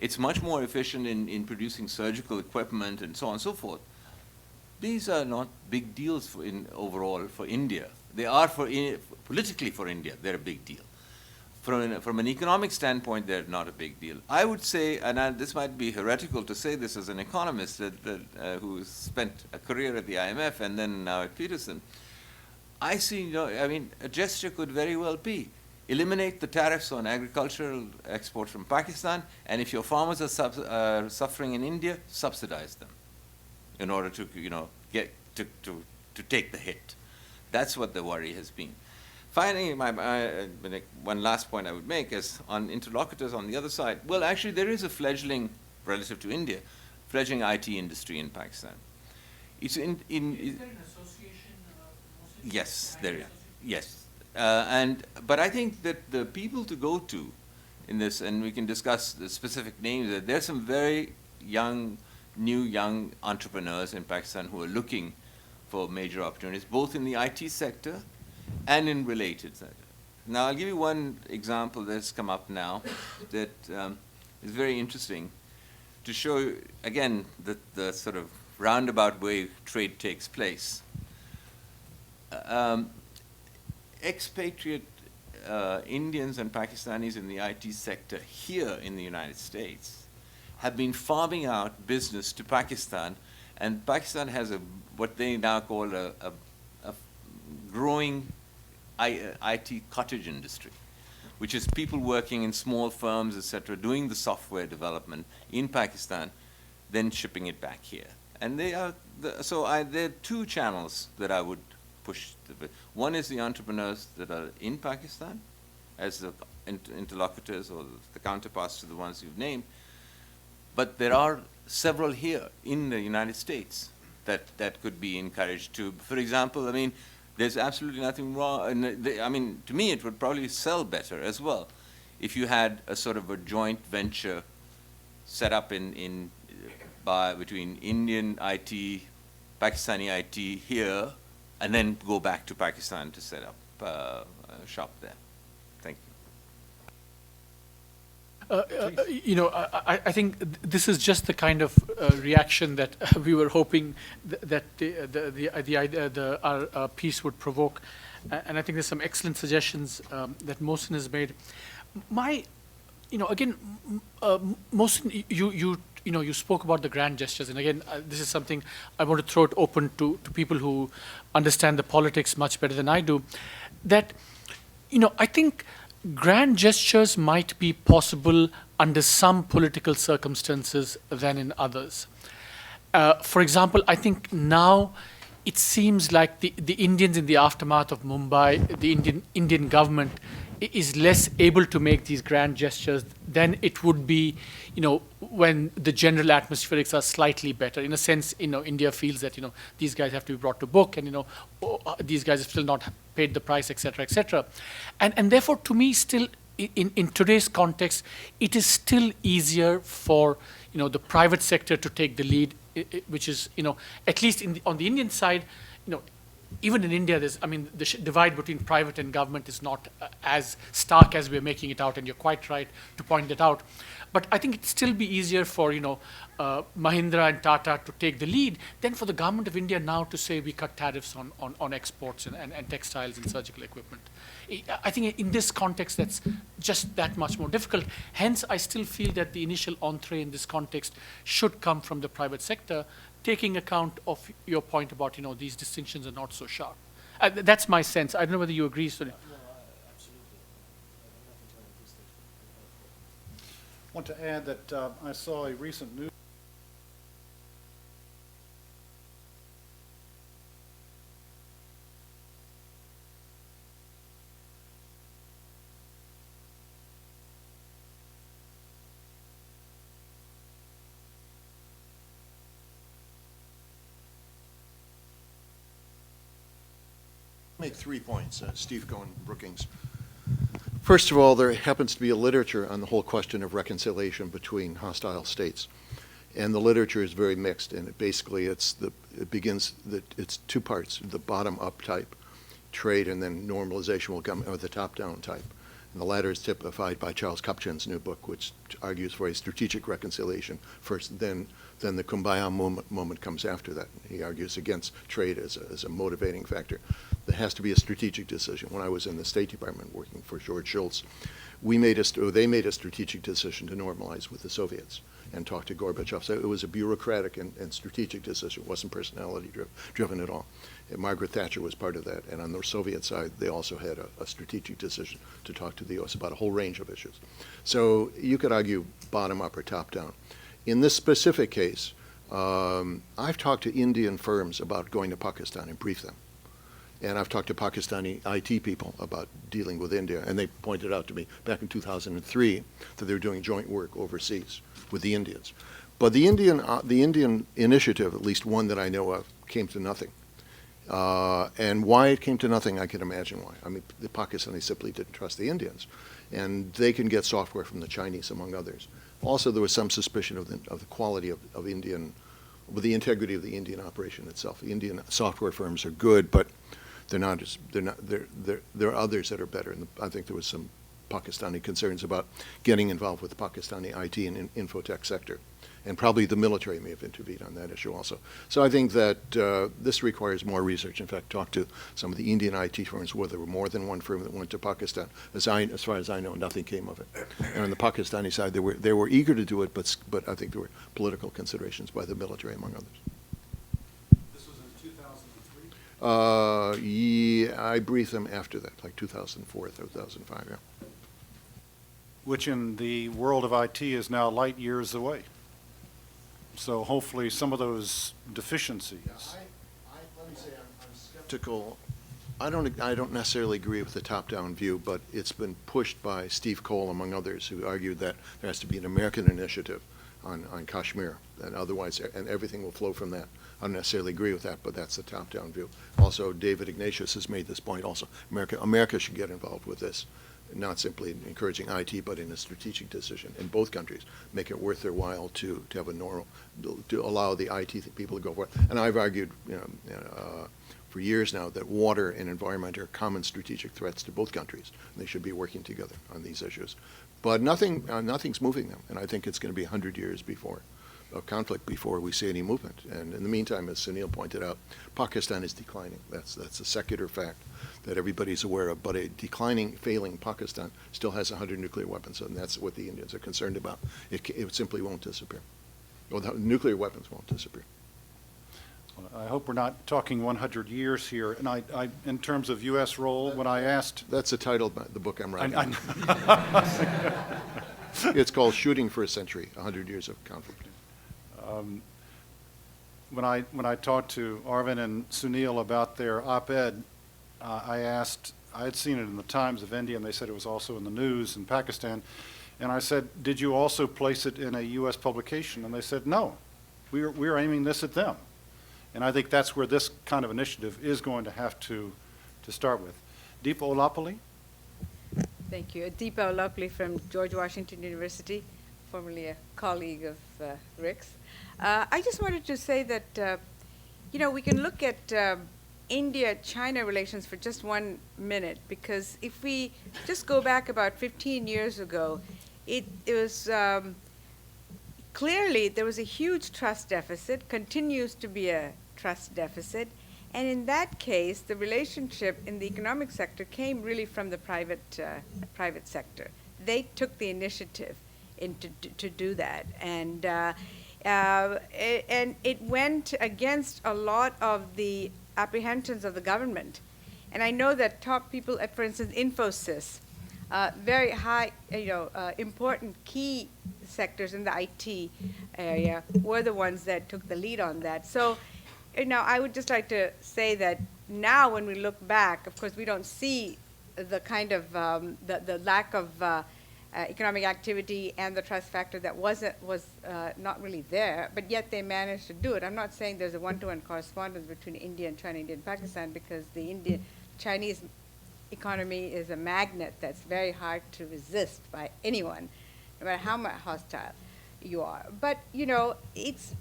It's much more efficient in producing surgical equipment and so on and so forth. These are not big deals overall for India. They are politically for India, they're a big deal. From an economic standpoint, they're not a big deal. I would say, and this might be heretical to say this as an economist who spent a career at the IMF and then now at Peterson, I see, a gesture could very well be eliminate the tariffs on agricultural exports from Pakistan, and if your farmers are suffering in India, subsidize them in order to, get to take the hit. That's what the worry has been. Finally, one last point I would make is on interlocutors on the other side. Well, actually, there is a fledgling, relative to India, fledgling IT industry in Pakistan. It's Is there an association? Yes, there is. Yes, but I think that the people to go to in this, and we can discuss the specific names. There's some very new young entrepreneurs in Pakistan who are looking for major opportunities, both in the IT sector and in related sector. Now, I'll give you one example that's come up now that is very interesting to show, again, the sort of roundabout way trade takes place. Expatriate Indians and Pakistanis in the IT sector here in the United States have been farming out business to Pakistan, and Pakistan has what they now call a growing IT cottage industry, which is people working in small firms, etc., doing the software development in Pakistan, then shipping it back here. And there are two channels that I would push. One is the entrepreneurs that are in Pakistan as the interlocutors or the counterparts to the ones you've named. but there are several here in the United States that could be encouraged to. For example, I mean, there's absolutely nothing wrong, and I mean, to me, it would probably sell better as well if you had a sort of a joint venture set up between Indian IT, Pakistani IT here, and then go back to Pakistan to set up a shop there. Thank you. I think this is just the kind of reaction that we were hoping that our piece would provoke, and I think there's some excellent suggestions that Mohsin has made. Mohsin, you spoke about the grand gestures, and again, this is something I want to throw it open to people who understand the politics much better than I do. That, I think grand gestures might be possible under some political circumstances than in others. For example, I think now it seems like the Indians in the aftermath of Mumbai, the Indian government is less able to make these grand gestures than it would be, when the general atmospherics are slightly better. In a sense, India feels that, these guys have to be brought to book, and, these guys have still not paid the price, et cetera, et cetera. And therefore, to me, still, in today's context, it is still easier for, the private sector to take the lead, which is, at least on the Indian side, even in India, the divide between private and government is not as stark as we're making it out, and you're quite right to point that out. But I think it'd still be easier for, Mahindra and Tata to take the lead than for the government of India now to say we cut tariffs on exports and textiles and surgical equipment. I think in this context, that's just that much more difficult. Hence, I still feel that the initial entree in this context should come from the private sector, taking account of your point about, these distinctions are not so sharp. That's my sense. I don't know whether you agree, Sunil. I want to add that I saw a recent news. Make 3 points, Steve Cohen, Brookings. First of all, there happens to be a literature on the whole question of reconciliation between hostile states, and the literature is very mixed. And it's 2 parts: the bottom-up type, trade, and then normalization will come, or the top-down type. And the latter is typified by Charles Kupchan's new book, which argues for a strategic reconciliation first, then the Kumbaya moment comes after that. He argues against trade as a motivating factor. There has to be a strategic decision. When I was in the State Department working for George Shultz, they made a strategic decision to normalize with the Soviets and talk to Gorbachev. So it was a bureaucratic and strategic decision. It wasn't personality driven at all. And Margaret Thatcher was part of that. And on the Soviet side, they also had a strategic decision to talk to the U.S. about a whole range of issues. So you could argue bottom up or top down. In this specific case, I've talked to Indian firms about going to Pakistan and brief them. And I've talked to Pakistani IT people about dealing with India, and they pointed out to me back in 2003 that they were doing joint work overseas with the Indians. But the Indian initiative, at least one that I know of, came to nothing. And why it came to nothing, I can imagine why. I mean, the Pakistanis simply didn't trust the Indians, and they can get software from the Chinese, among others. Also, there was some suspicion of the quality of Indian, with the integrity of the Indian operation itself. The Indian software firms are good, but there are others that are better. And I think there was some Pakistani concerns about getting involved with the Pakistani IT and infotech sector. And probably the military may have intervened on that issue also. So I think that this requires more research. In fact, talk to some of the Indian IT firms where there were more than one firm that went to Pakistan. As far as I know, nothing came of it. And on the Pakistani side, they were eager to do it, but I think there were political considerations by the military, among others. This was in 2003? Yeah, I briefed them after that, like 2004 or 2005, yeah. Which in the world of IT is now light years away. So hopefully some of those deficiencies. Yeah, let me say I'm skeptical. I don't necessarily agree with the top-down view, but it's been pushed by Steve Cole, among others, who argued that there has to be an American initiative on Kashmir, and otherwise, and everything will flow from that. I don't necessarily agree with that, but that's the top-down view. Also, David Ignatius has made this point also. America should get involved with this, not simply encouraging IT, but in a strategic decision in both countries, make it worth their while to have a normal, to allow the IT people to go for it. And I've argued, for years now that water and environment are common strategic threats to both countries. They should be working together on these issues. But nothing's moving them, and I think it's going to be 100 years of conflict before we see any movement. And in the meantime, as Sunil pointed out, Pakistan is declining. That's a secular fact that everybody's aware of. But a declining, failing Pakistan still has 100 nuclear weapons, and that's what the Indians are concerned about. It simply won't disappear. Well, the nuclear weapons won't disappear. I hope we're not talking 100 years here. And I in terms of U.S. role, when I asked... That's the title of the book I'm writing. I It's called Shooting for a Century, 100 Years of Conflict. When I talked to Arvind and Sunil about their op-ed, I asked, I had seen it in the Times of India, and they said it was also in the news in Pakistan, and I said, did you also place it in a U.S. publication? And they said, no, we're aiming this at them. And I think that's where this kind of initiative is going to have to start with. Deepa Olapalli? Thank you. Deepa Olapalli from George Washington University, formerly a colleague of Rick's. I just wanted to say that, we can look at India-China relations for just 1 minute, because if we just go back about 15 years ago, it was clearly there was a huge trust deficit, continues to be a trust deficit, and in that case, the relationship in the economic sector came really from the private sector. They took the initiative to do that, and it went against a lot of the apprehensions of the government. And I know that top people at, for instance, Infosys, very high, important key sectors in the IT area were the ones that took the lead on that. So, I would just like to say that now when we look back, of course, we don't see the kind of, the lack of economic activity and the trust factor that was not really there, but yet they managed to do it. I'm not saying there's a one-to-one correspondence between India and China, India and Pakistan, because the Chinese economy is a magnet that's very hard to resist by anyone, no matter how much hostile you are. But, it's,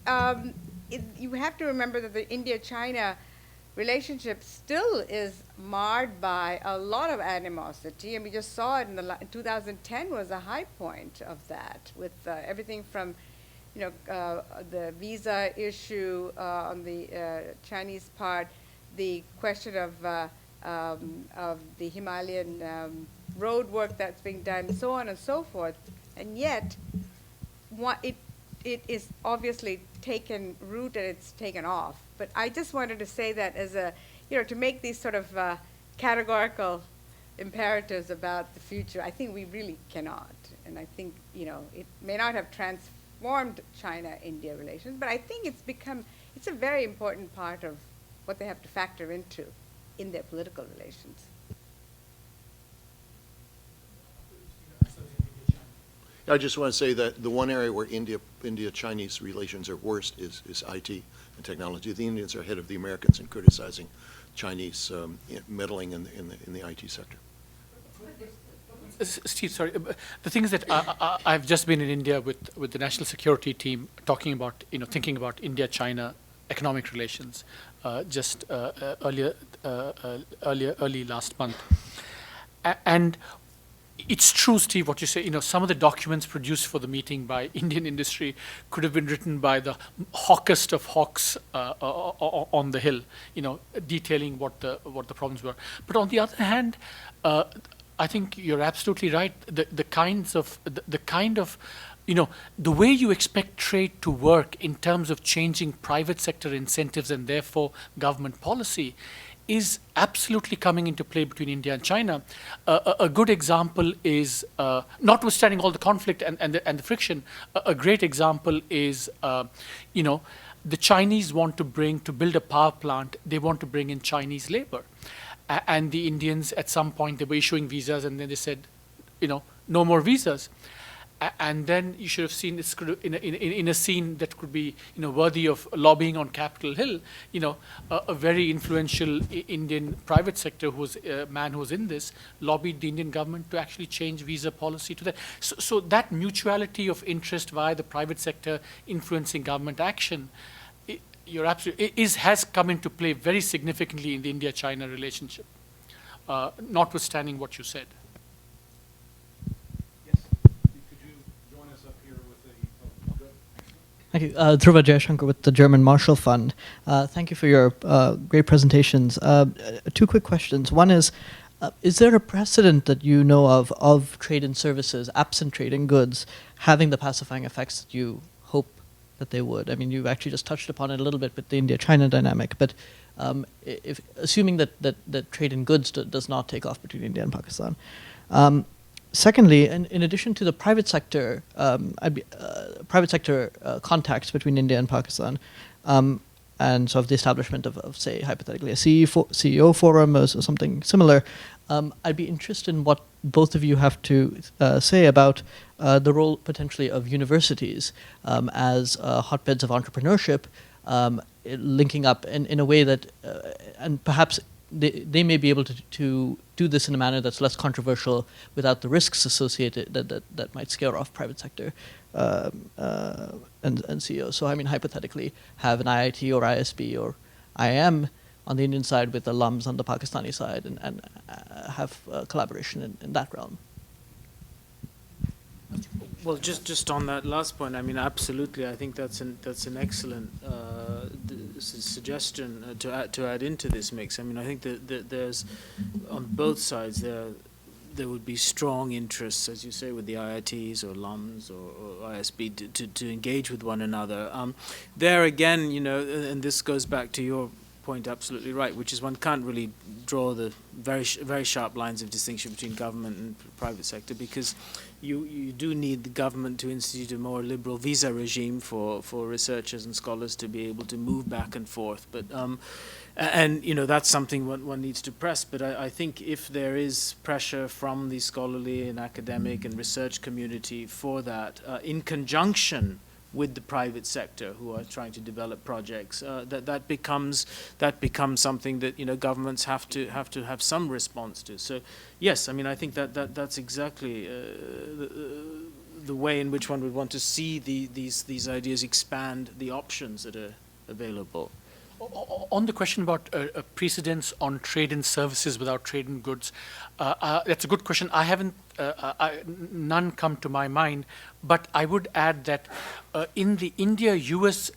you have to remember that the India-China relationship still is marred by a lot of animosity, and we just saw it in 2010 was a high point of that, with everything from, the visa issue on the Chinese part, the question of the Himalayan road work that's being done, so on and so forth, and yet it is obviously taken root and it's taken off. But I just wanted to say that as to make these sort of categorical imperatives about the future, I think we really cannot. And I think, it may not have transformed China-India relations, but I think it's a very important part of what they have to factor into in their political relations. I just want to say that the one area where India-Chinese relations are worst is IT and technology. The Indians are ahead of the Americans in criticizing Chinese meddling in the IT sector. Steve, sorry. The thing is that I've just been in India with the national security team talking about, thinking about India-China economic relations just early last month. And it's true, Steve, what you say. Some of the documents produced for the meeting by Indian industry could have been written by the hawkest of hawks on the hill, detailing what the problems were. But on the other hand, I think you're absolutely right. The kind of the way you expect trade to work in terms of changing private sector incentives and therefore government policy is absolutely coming into play between India and China. A good example is, notwithstanding all the conflict and the friction, a great example is, the Chinese want to build a power plant, they want to bring in Chinese labor. And the Indians, at some point, they were issuing visas, and then they said, no more visas. and then you should have seen this in a scene that could be, worthy of lobbying on Capitol Hill. A very influential Indian private sector man who's in this lobbied the Indian government to actually change visa policy to that. So that mutuality of interest via the private sector influencing government action, has come into play very significantly in the India-China relationship, notwithstanding what you said. Could you join us up here with the Thank you. Dhruva Jayashankar with the German Marshall Fund. Thank you for your great presentations. 2 quick questions. One is there a precedent that you know of trade in services, absent trade in goods, having the pacifying effects that you hope that they would? I mean, you've actually just touched upon it a little bit with the India-China dynamic, but assuming that trade in goods does not take off between India and Pakistan. Secondly, in addition to the private sector, contacts between India and Pakistan, and sort of the establishment of say, hypothetically, a CEO forum or something similar, I'd be interested in what both of you have to say about the role potentially of universities as hotbeds of entrepreneurship, linking up in a way that, and perhaps they may be able to do this in a manner that's less controversial without the risks associated that might scare off private sector and CEOs. So I mean, hypothetically, have an IIT or ISB or IIM on the Indian side with alums on the Pakistani side, and have collaboration in that realm. Well, just on that last point, I mean, absolutely. I think that's an excellent suggestion to add into this mix. I mean, I think that there's on both sides there would be strong interests, as you say, with the IITs or LUMs or ISB to engage with one another. There again, and this goes back to your point, absolutely right, which is one can't really draw the very sharp lines of distinction between government and private sector, because you do need the government to institute a more liberal visa regime for researchers and scholars to be able to move back and forth. But and that's something one needs to press. But I think if there is pressure from the scholarly and academic and research community for that, in conjunction with the private sector who are trying to develop projects, that becomes something that governments have to have some response to. So yes, I mean, I think that's exactly the way in which one would want to see these ideas expand the options that are available. On the question about precedents on trade in services without trade in goods, that's a good question. I haven't, none come to my mind, but I would add that in the India-US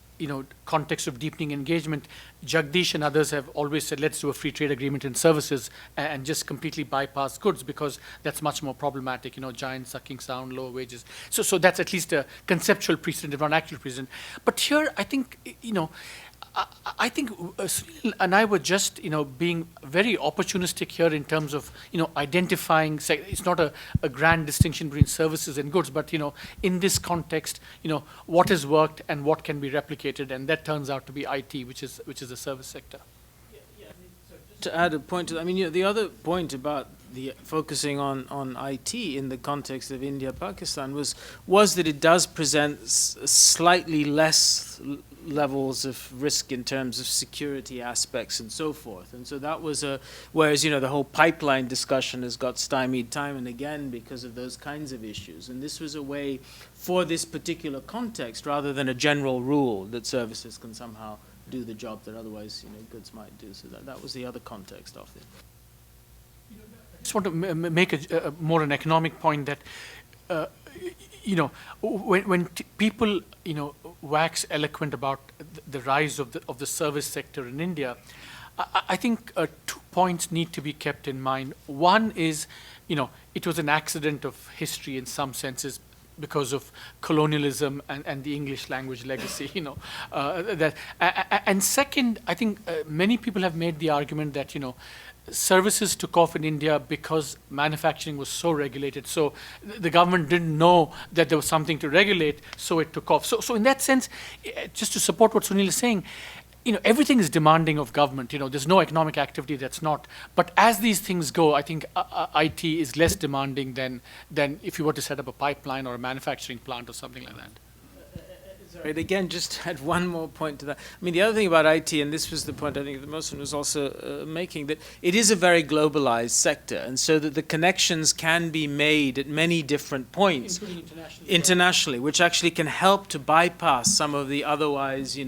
context of deepening engagement, Jagdish and others have always said, let's do a free trade agreement in services and just completely bypass goods, because that's much more problematic, giants sucking sound, lower wages. So that's at least a conceptual precedent, if not actual precedent. But here, I think, I think Sunil and I were just, being very opportunistic here in terms of, identifying, it's not a grand distinction between services and goods, but, in this context, what has worked and what can be replicated, and that turns out to be IT, which is the service sector. To add a point to that, I mean, the other point about the focusing on IT in the context of India-Pakistan was that it does present slightly less levels of risk in terms of security aspects and so forth. And so that was whereas, the whole pipeline discussion has got stymied time and again because of those kinds of issues. And this was a way for this particular context, rather than a general rule that services can somehow do the job that otherwise, goods might do. So that was the other context of it. I just want to make a more an economic point that, when people, wax eloquent about the rise of the service sector in India, I think 2 points need to be kept in mind. One is, it was an accident of history in some senses because of colonialism and the English language legacy, and second, I think many people have made the argument that, services took off in India because manufacturing was so regulated. So the government didn't know that there was something to regulate, so it took off. So in that sense, just to support what Sunil is saying, everything is demanding of government. There's no economic activity that's not. But as these things go, I think IT is less demanding than if you were to set up a pipeline or a manufacturing plant or something like that. Right, again, just to add one more point to that. I mean, the other thing about IT, and this was the point I think that Mohsen was also making, that it is a very globalized sector, and so that the connections can be made at many different points, Including internationally, which actually can help to bypass some of the otherwise,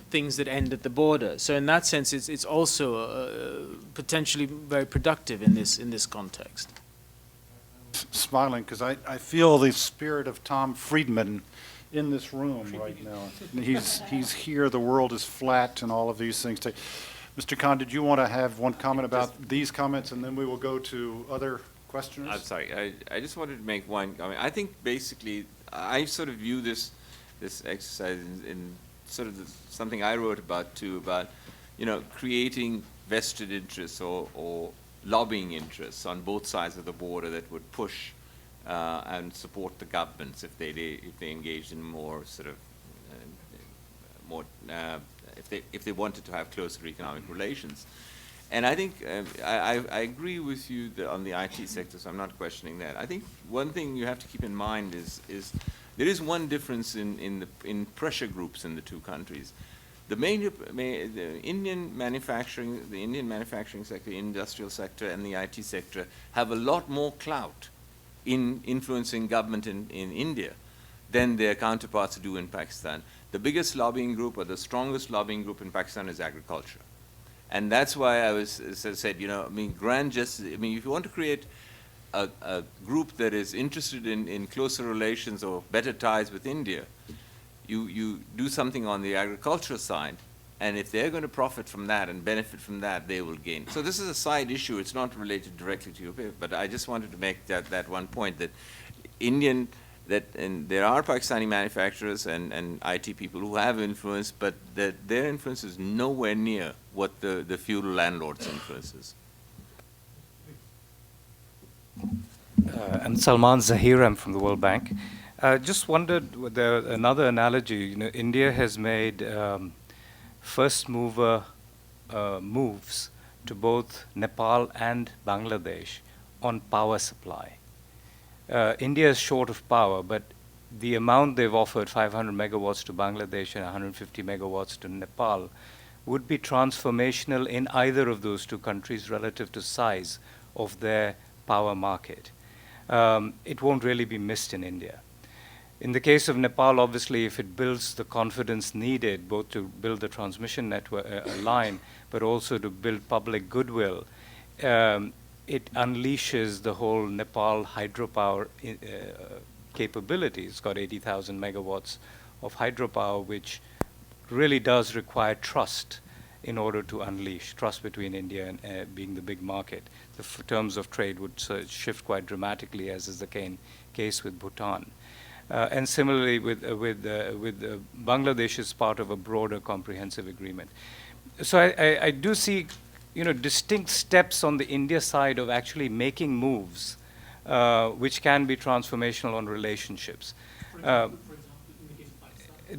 things that end at the border. So in that sense, it's also potentially very productive in this context. Smiling, because I feel the spirit of Tom Friedman in this room right now. He's here, the world is flat, and all of these things. Mr. Khan, did you want to have one comment about these comments, and then we will go to other questioners? I'm sorry, I just wanted to make one comment. I think basically, I sort of view this exercise in sort of something I wrote about too, about, creating vested interests or lobbying interests on both sides of the border that would push and support the governments if they engaged in more sort of if they wanted to have closer economic relations. And I think I agree with you on the IT sector, so I'm not questioning that. I think one thing you have to keep in mind is there is one difference in pressure groups in the two countries. The Indian manufacturing sector, industrial sector, and the IT sector have a lot more clout in influencing government in India than their counterparts do in Pakistan. The biggest lobbying group or the strongest lobbying group in Pakistan is agriculture. And that's why I said, grand justice, if you want to create a group that is interested in closer relations or better ties with India, you do something on the agricultural side, and if they're going to profit from that and benefit from that, they will gain. So this is a side issue. It's not related directly to your paper, but I just wanted to make that one point, that and there are Pakistani manufacturers and IT people who have influence, but that their influence is nowhere near what the feudal landlord's influence is. I'm Salman Zahir. I'm from the World Bank. Just wondered, another analogy. India has made first mover moves to both Nepal and Bangladesh on power supply. India is short of power, but the amount they've offered, 500 megawatts to Bangladesh and 150 megawatts to Nepal, would be transformational in either of those two countries relative to size of their power market. It won't really be missed in India. In the case of Nepal, obviously, if it builds the confidence needed, both to build the transmission network line, but also to build public goodwill, it unleashes the whole Nepal hydropower capability. It's got 80,000 megawatts of hydropower, which really does require trust in order to unleash trust between India and being the big market. The terms of trade would shift quite dramatically, as is the case with Bhutan. And similarly with Bangladesh is part of a broader comprehensive agreement. So I do see distinct steps on the India side of actually making moves which can be transformational on relationships.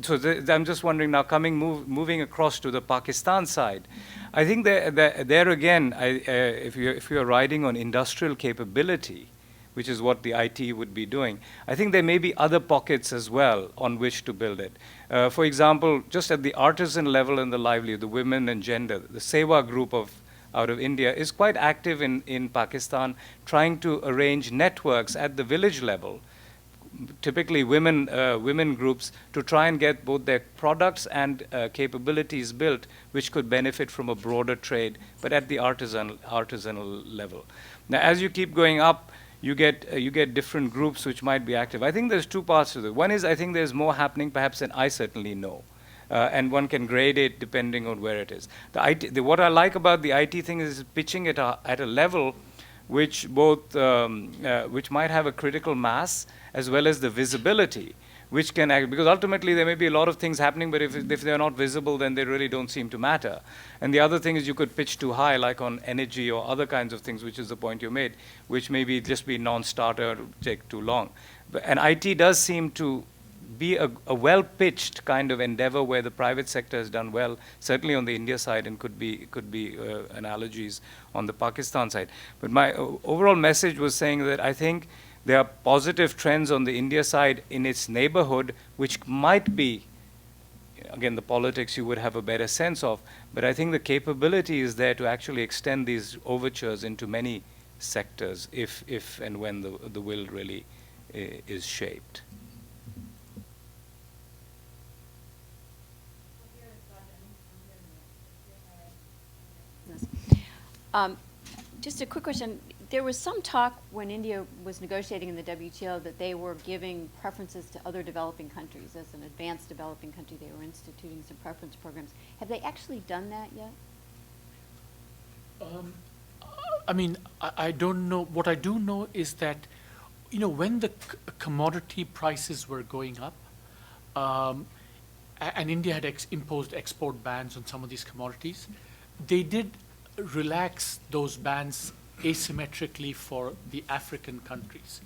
So I'm just wondering now, moving across to the Pakistan side, I think there again, if you're riding on industrial capability, which is what the IT would be doing, I think there may be other pockets as well on which to build it. For example, just at the artisan level and the livelihood, the women and gender, the Sewa group out of India is quite active in Pakistan, trying to arrange networks at the village level, typically women groups, to try and get both their products and capabilities built, which could benefit from a broader trade, but at the artisanal level. Now, as you keep going up, you get different groups which might be active. I think there's two parts to this. One is I think there's more happening perhaps than I certainly know. And one can grade it depending on where it is. What I like about the IT thing is pitching it at a level which which might have a critical mass as well as the visibility, which can act, because ultimately there may be a lot of things happening, but if they're not visible, then they really don't seem to matter. And the other thing is you could pitch too high, like on energy or other kinds of things, which is the point you made, which maybe just be non-starter, take too long. And IT does seem to be a well-pitched kind of endeavor where the private sector has done well, certainly on the India side, and could be analogies on the Pakistan side. But my overall message was saying that I think there are positive trends on the India side in its neighborhood, which might be, again, the politics you would have a better sense of, but I think the capability is there to actually extend these overtures into many sectors if and when the will really is shaped. Just a quick question. There was some talk when India was negotiating in the WTO that they were giving preferences to other developing countries. As an advanced developing country, they were instituting some preference programs. Have they actually done that yet? I mean, I don't know. What I do know is that, when the commodity prices were going up, and India had imposed export bans on some of these commodities, they did relax those bans asymmetrically for the African countries.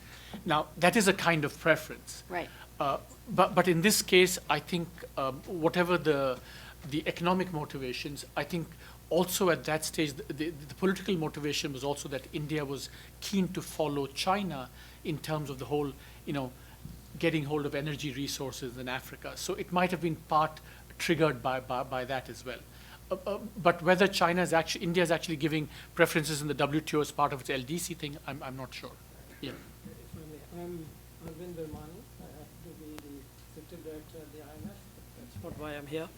Now, that is a kind of preference. Right. But in this case, I think whatever the economic motivations, I think also at that stage, the political motivation was also that India was keen to follow China in terms of the whole, getting hold of energy resources in Africa. So it might have been part triggered by that as well. But whether India is actually giving preferences in the WTO as part of its LDC thing, I'm not sure. Yeah. If I may, I'm Arvind Subramanian. I have to be the executive director at the IMF. That's not why I'm here.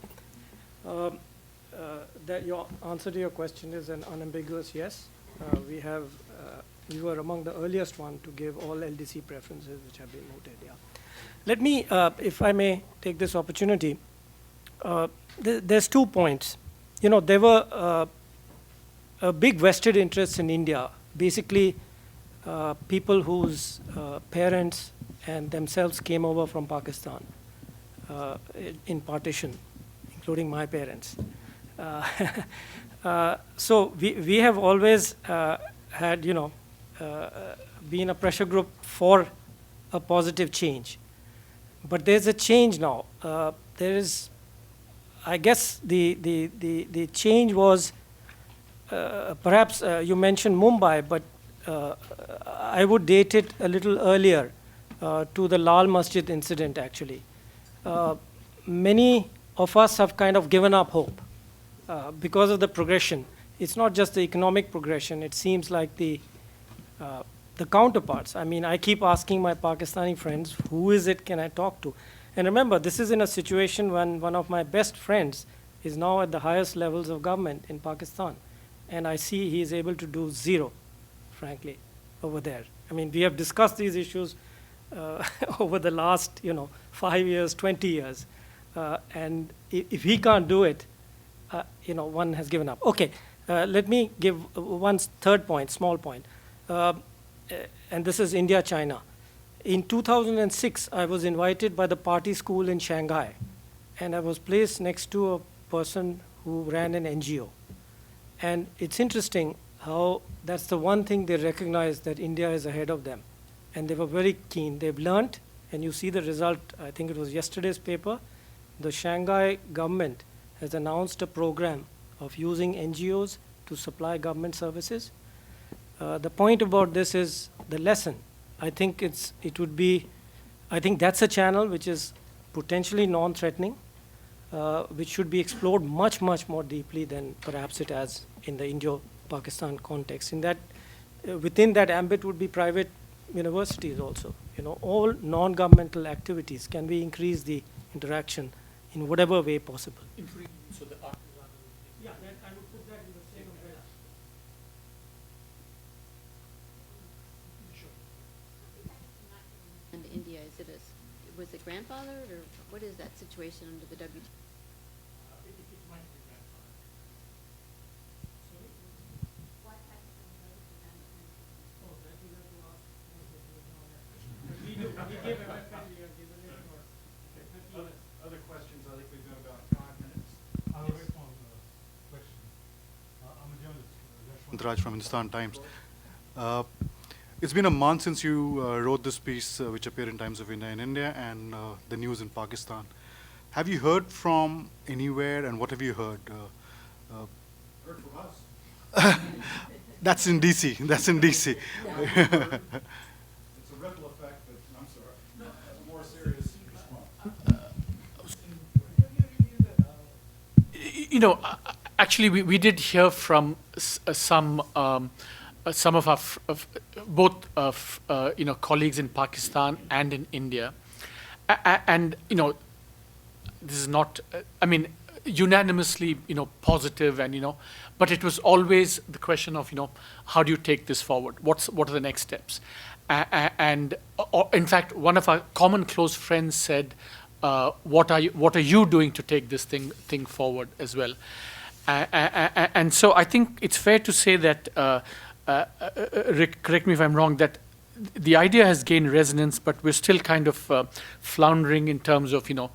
That your answer to your question is an unambiguous yes. We were among the earliest one to give all LDC preferences which have been noted. Yeah. Let me, if I may, take this opportunity. There's 2 points. There were a big vested interests in India. Basically, people whose parents and themselves came over from Pakistan in partition, including my parents. So we have always had, been a pressure group for a positive change. But there's a change now. There is, I guess, the change was perhaps you mentioned Mumbai, but I would date it a little earlier to the Lal Masjid incident, actually. Many of us have kind of given up hope because of the progression. It's not just the economic progression. It seems like the counterparts. I mean, I keep asking my Pakistani friends, who is it can I talk to? And remember, this is in a situation when one of my best friends is now at the highest levels of government in Pakistan. And I see he is able to do zero, frankly, over there. I mean, we have discussed these issues over the last, 5 years, 20 years. And if he can't do it, one has given up. Okay, let me give one third point, small point. And this is India-China. In 2006, I was invited by the party school in Shanghai, and I was placed next to a person who ran an NGO. And it's interesting how that's the one thing they recognize, that India is ahead of them. And they were very keen. They've learned, and you see the result, I think it was yesterday's paper, the Shanghai government has announced a program of using NGOs to supply government services. The point about this is the lesson. I think I think that's a channel which is potentially non-threatening, which should be explored much, much more deeply than perhaps it has in the Indo-Pakistan context. In that, within that ambit would be private universities also. All non-governmental activities. Can we increase the interaction in whatever way possible? So the Yeah, I would put that in the same umbrella. And India, was it grandfathered, or what is that situation under the WTO? Other questions? I think we've got about 5 minutes. I'll respond to the question. I'm a journalist, Raj from Hindustan Times. It's been a month since you wrote this piece, which appeared in Times of India in India and the news in Pakistan. Have you heard from anywhere, and what have you heard? Heard from us. That's in DC. That's in DC. It's a ripple effect, but I'm sorry. A more serious response. You know, actually, we did hear from some of our both you know, colleagues in Pakistan and in India, and you know, this is not, I mean, unanimously, you know, positive, and you know, but it was always the question of, you know, how do you take this forward? What are the next steps? And in fact, one of our common close friends said, what are you doing to take this thing forward as well? And so I think it's fair to say that, Rick, correct me if I'm wrong, that the idea has gained resonance, but we're still kind of floundering in terms of, you know,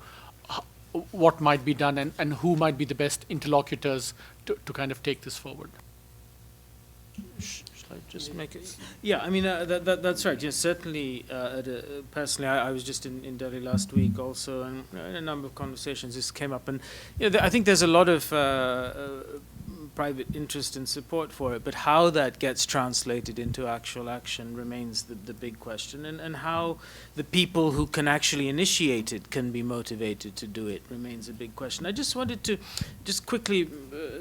what might be done and who might be the best interlocutors to kind of take this forward. Shall I just make it? Yeah, I mean, that's right. Yes, certainly, personally, I was just in Delhi last week also, and in a number of conversations this came up. And you know, I think there's a lot of private interest and support for it, but how that gets translated into actual action remains the big question, and how the people who can actually initiate it can be motivated to do it remains a big question. I just wanted to just quickly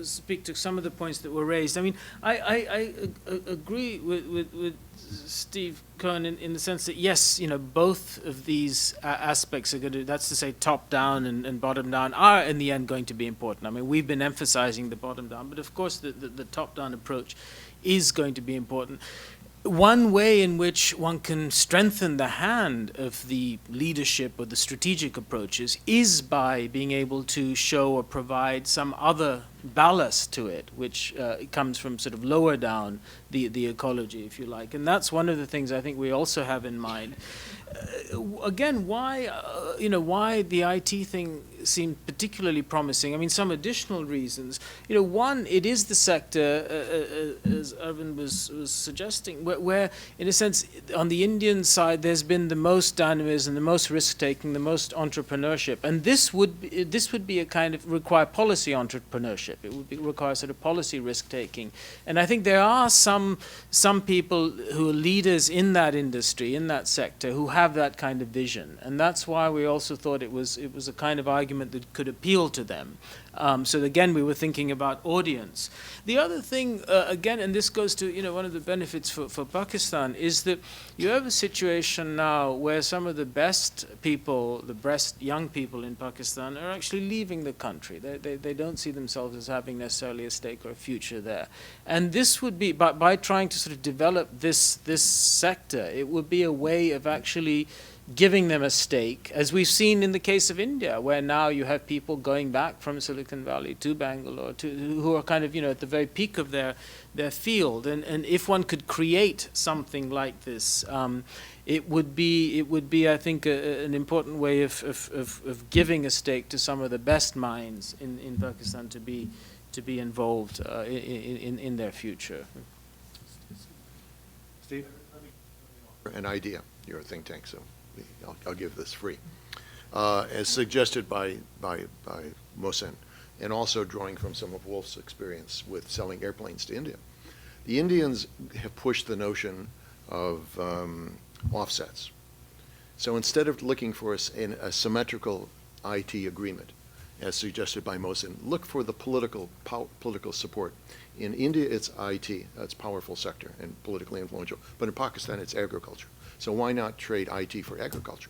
speak to some of the points that were raised. I mean, I agree with Steve Cohen in the sense that, yes, you know, both of these aspects are going to, that's to say top down and bottom down, are in the end going to be important. I mean, we've been emphasizing the bottom down, but of course the top down approach is going to be important. One way in which one can strengthen the hand of the leadership or the strategic approaches is by being able to show or provide some other ballast to it, which comes from sort of lower down the ecology, if you like. And that's one of the things I think we also have in mind. Again, why the IT thing seemed particularly promising? I mean, some additional reasons. You know, one, it is the sector, as Arvind was suggesting, where, in a sense, on the Indian side, there's been the most dynamism, the most risk-taking, the most entrepreneurship. And this would be a kind of require policy entrepreneurship. It would require sort of policy risk-taking. And I think there are some people who are leaders in that industry, in that sector, who have that kind of vision. And that's why we also thought it was a kind of argument that could appeal to them. So again, we were thinking about audience. The other thing, again, and this goes to, you know, one of the benefits for Pakistan, is that you have a situation now where some of the best people, the best young people in Pakistan are actually leaving the country. They don't see themselves as having necessarily a stake or a future there. And this would be, by trying to sort of develop this sector, it would be a way of actually giving them a stake, as we've seen in the case of India, where now you have people going back from Silicon Valley to Bangalore, who are kind of, you know, at the very peak of their field. And if one could create something like this, it would be, I think, an important way of giving a stake to some of the best minds in Pakistan to be involved in their future. Steve? An idea. You're a think tank, so I'll give this free. As suggested by Mohsen, and also drawing from some of Wolf's experience with selling airplanes to India. The Indians have pushed the notion of offsets. So instead of looking for a symmetrical IT agreement, as suggested by Mohsen, look for the political support. In India, it's IT, that's powerful sector and politically influential. But in Pakistan, it's agriculture. So why not trade IT for agriculture?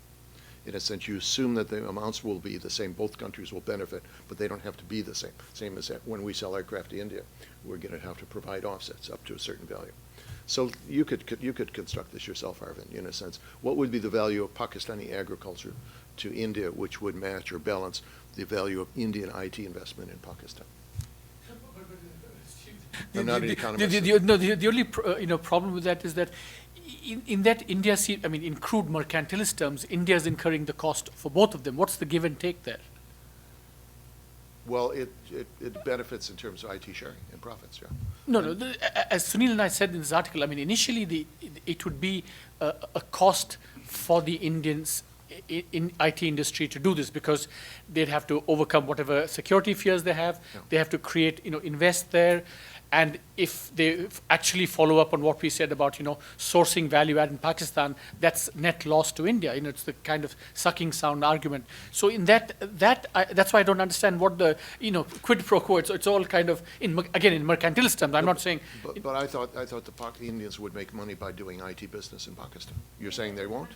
In a sense, you assume that the amounts will be the same. Both countries will benefit, but they don't have to be the same. Same as that when we sell aircraft to India, we're going to have to provide offsets up to a certain value. So you could construct this yourself, Arvind, in a sense. What would be the value of Pakistani agriculture to India, which would match or balance the value of Indian IT investment in Pakistan? I'm not an economist. The only problem with that is that in that India, in crude mercantilist terms, India is incurring the cost for both of them. What's the give and take there? Well, it benefits in terms of IT sharing and profits, yeah. No, no. As Sunil and I said in this article, I mean, initially it would be a cost for the Indians in IT industry to do this, because they'd have to overcome whatever security fears they have. Yeah. They have to create, invest there. And if they actually follow up on what we said about, sourcing value add in Pakistan, that's net loss to India. It's the kind of sucking sound argument. So in that's why I don't understand what the, quid pro quo. It's all kind of in mercantilist terms. I'm not saying. But I thought the Indians would make money by doing IT business in Pakistan. You're saying they won't?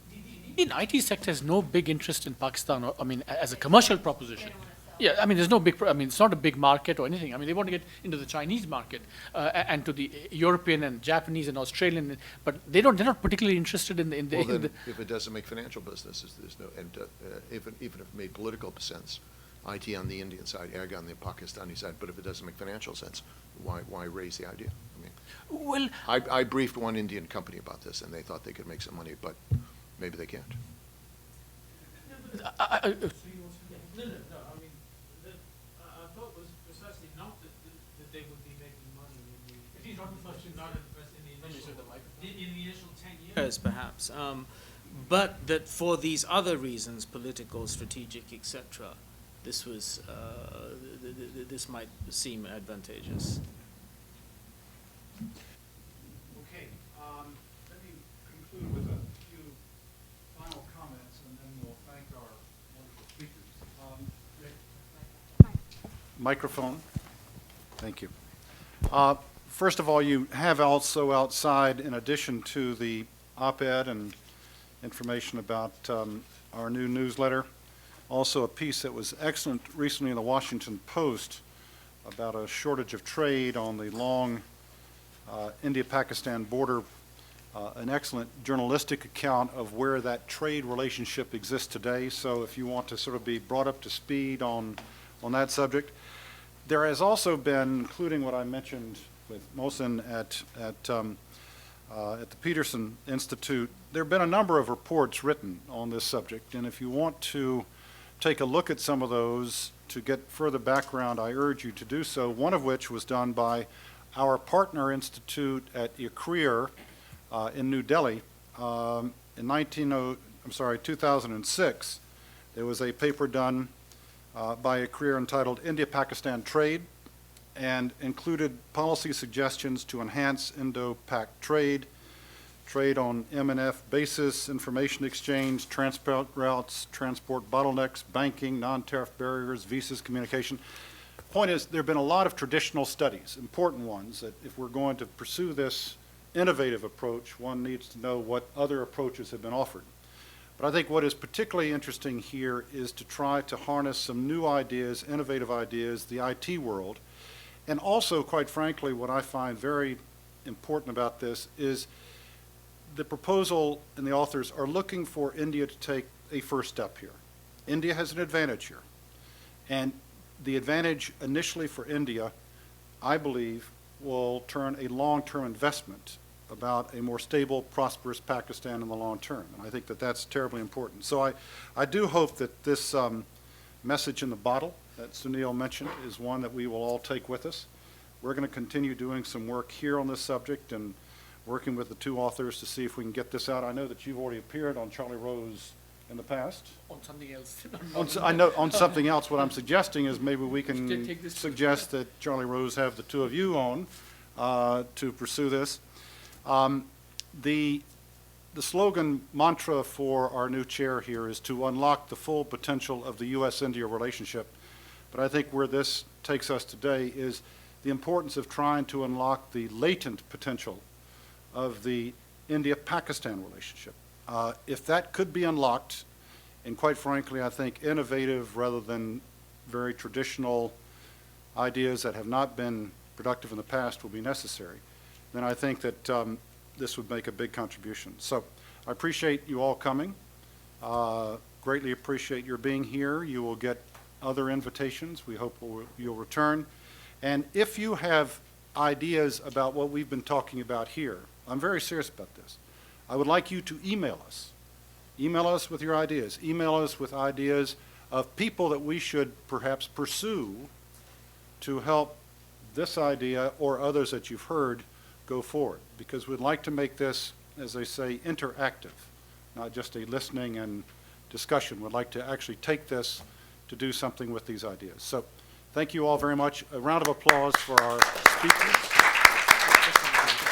The Indian IT sector has no big interest in Pakistan, as a commercial proposition. Yeah, there's no big, it's not a big market or anything. They want to get into the Chinese market and to the European and Japanese and Australian, but they're not particularly interested in the. Well, then, if it doesn't make financial business, there's no, and even if it made political sense, IT on the Indian side, erg on the Pakistani side, but if it doesn't make financial sense, why raise the idea? Well, I briefed one Indian company about this, and they thought they could make some money, but maybe they can't. I thought was precisely not that they would be making money in the initial 10 years, perhaps, but that for these other reasons, political, strategic, etc., this was this might seem advantageous. Okay, let me conclude with a few final comments, and then we'll thank our wonderful speakers. Microphone. Thank you. First of all, you have also outside, in addition to the op-ed and information about our new newsletter, also a piece that was excellent recently in the Washington Post about a shortage of trade on the long India-Pakistan border, an excellent journalistic account of where that trade relationship exists today. So if you want to sort of be brought up to speed on that subject. There has also been, including what I mentioned with Mohsen at the Peterson Institute, there have been a number of reports written on this subject, and if you want to take a look at some of those to get further background, I urge you to do so, one of which was done by our partner institute at ICRIER in New Delhi in 2006. There was a paper done by ICRIER entitled India-Pakistan Trade, and included policy suggestions to enhance Indo-Pak trade, trade on M&F basis, information exchange, transport routes, transport bottlenecks, banking, non-tariff barriers, visas, communication. Point is, there have been a lot of traditional studies, important ones, that if we're going to pursue this innovative approach, one needs to know what other approaches have been offered. But I think what is particularly interesting here is to try to harness some new ideas, innovative ideas, the IT world, and also, quite frankly, what I find very important about this is the proposal and the authors are looking for India to take a first step here. India has an advantage here. And the advantage initially for India, I believe, will turn a long-term investment about a more stable, prosperous Pakistan in the long term. And I think that that's terribly important. So I do hope that this message in the bottle that Sunil mentioned is one that we will all take with us. We're going to continue doing some work here on this subject and working with the two authors to see if we can get this out. I know that you've already appeared on Charlie Rose in the past. On something else. I know on something else. What I'm suggesting is maybe we can Take this suggest that Charlie Rose have the two of you on to pursue this. The slogan mantra for our new chair here is to unlock the full potential of the U.S.-India relationship. But I think where this takes us today is the importance of trying to unlock the latent potential of the India-Pakistan relationship. If that could be unlocked, and quite frankly, I think innovative rather than very traditional ideas that have not been productive in the past will be necessary, then I think that this would make a big contribution. So I appreciate you all coming. Greatly appreciate your being here. You will get other invitations. We hope you'll return. And if you have ideas about what we've been talking about here, I'm very serious about this. I would like you to email us. Email us with your ideas. Email us with ideas of people that we should perhaps pursue to help this idea or others that you've heard go forward. Because we'd like to make this, as they say, interactive, not just a listening and discussion. We'd like to actually take this to do something with these ideas. So thank you all very much. A round of applause for our speakers.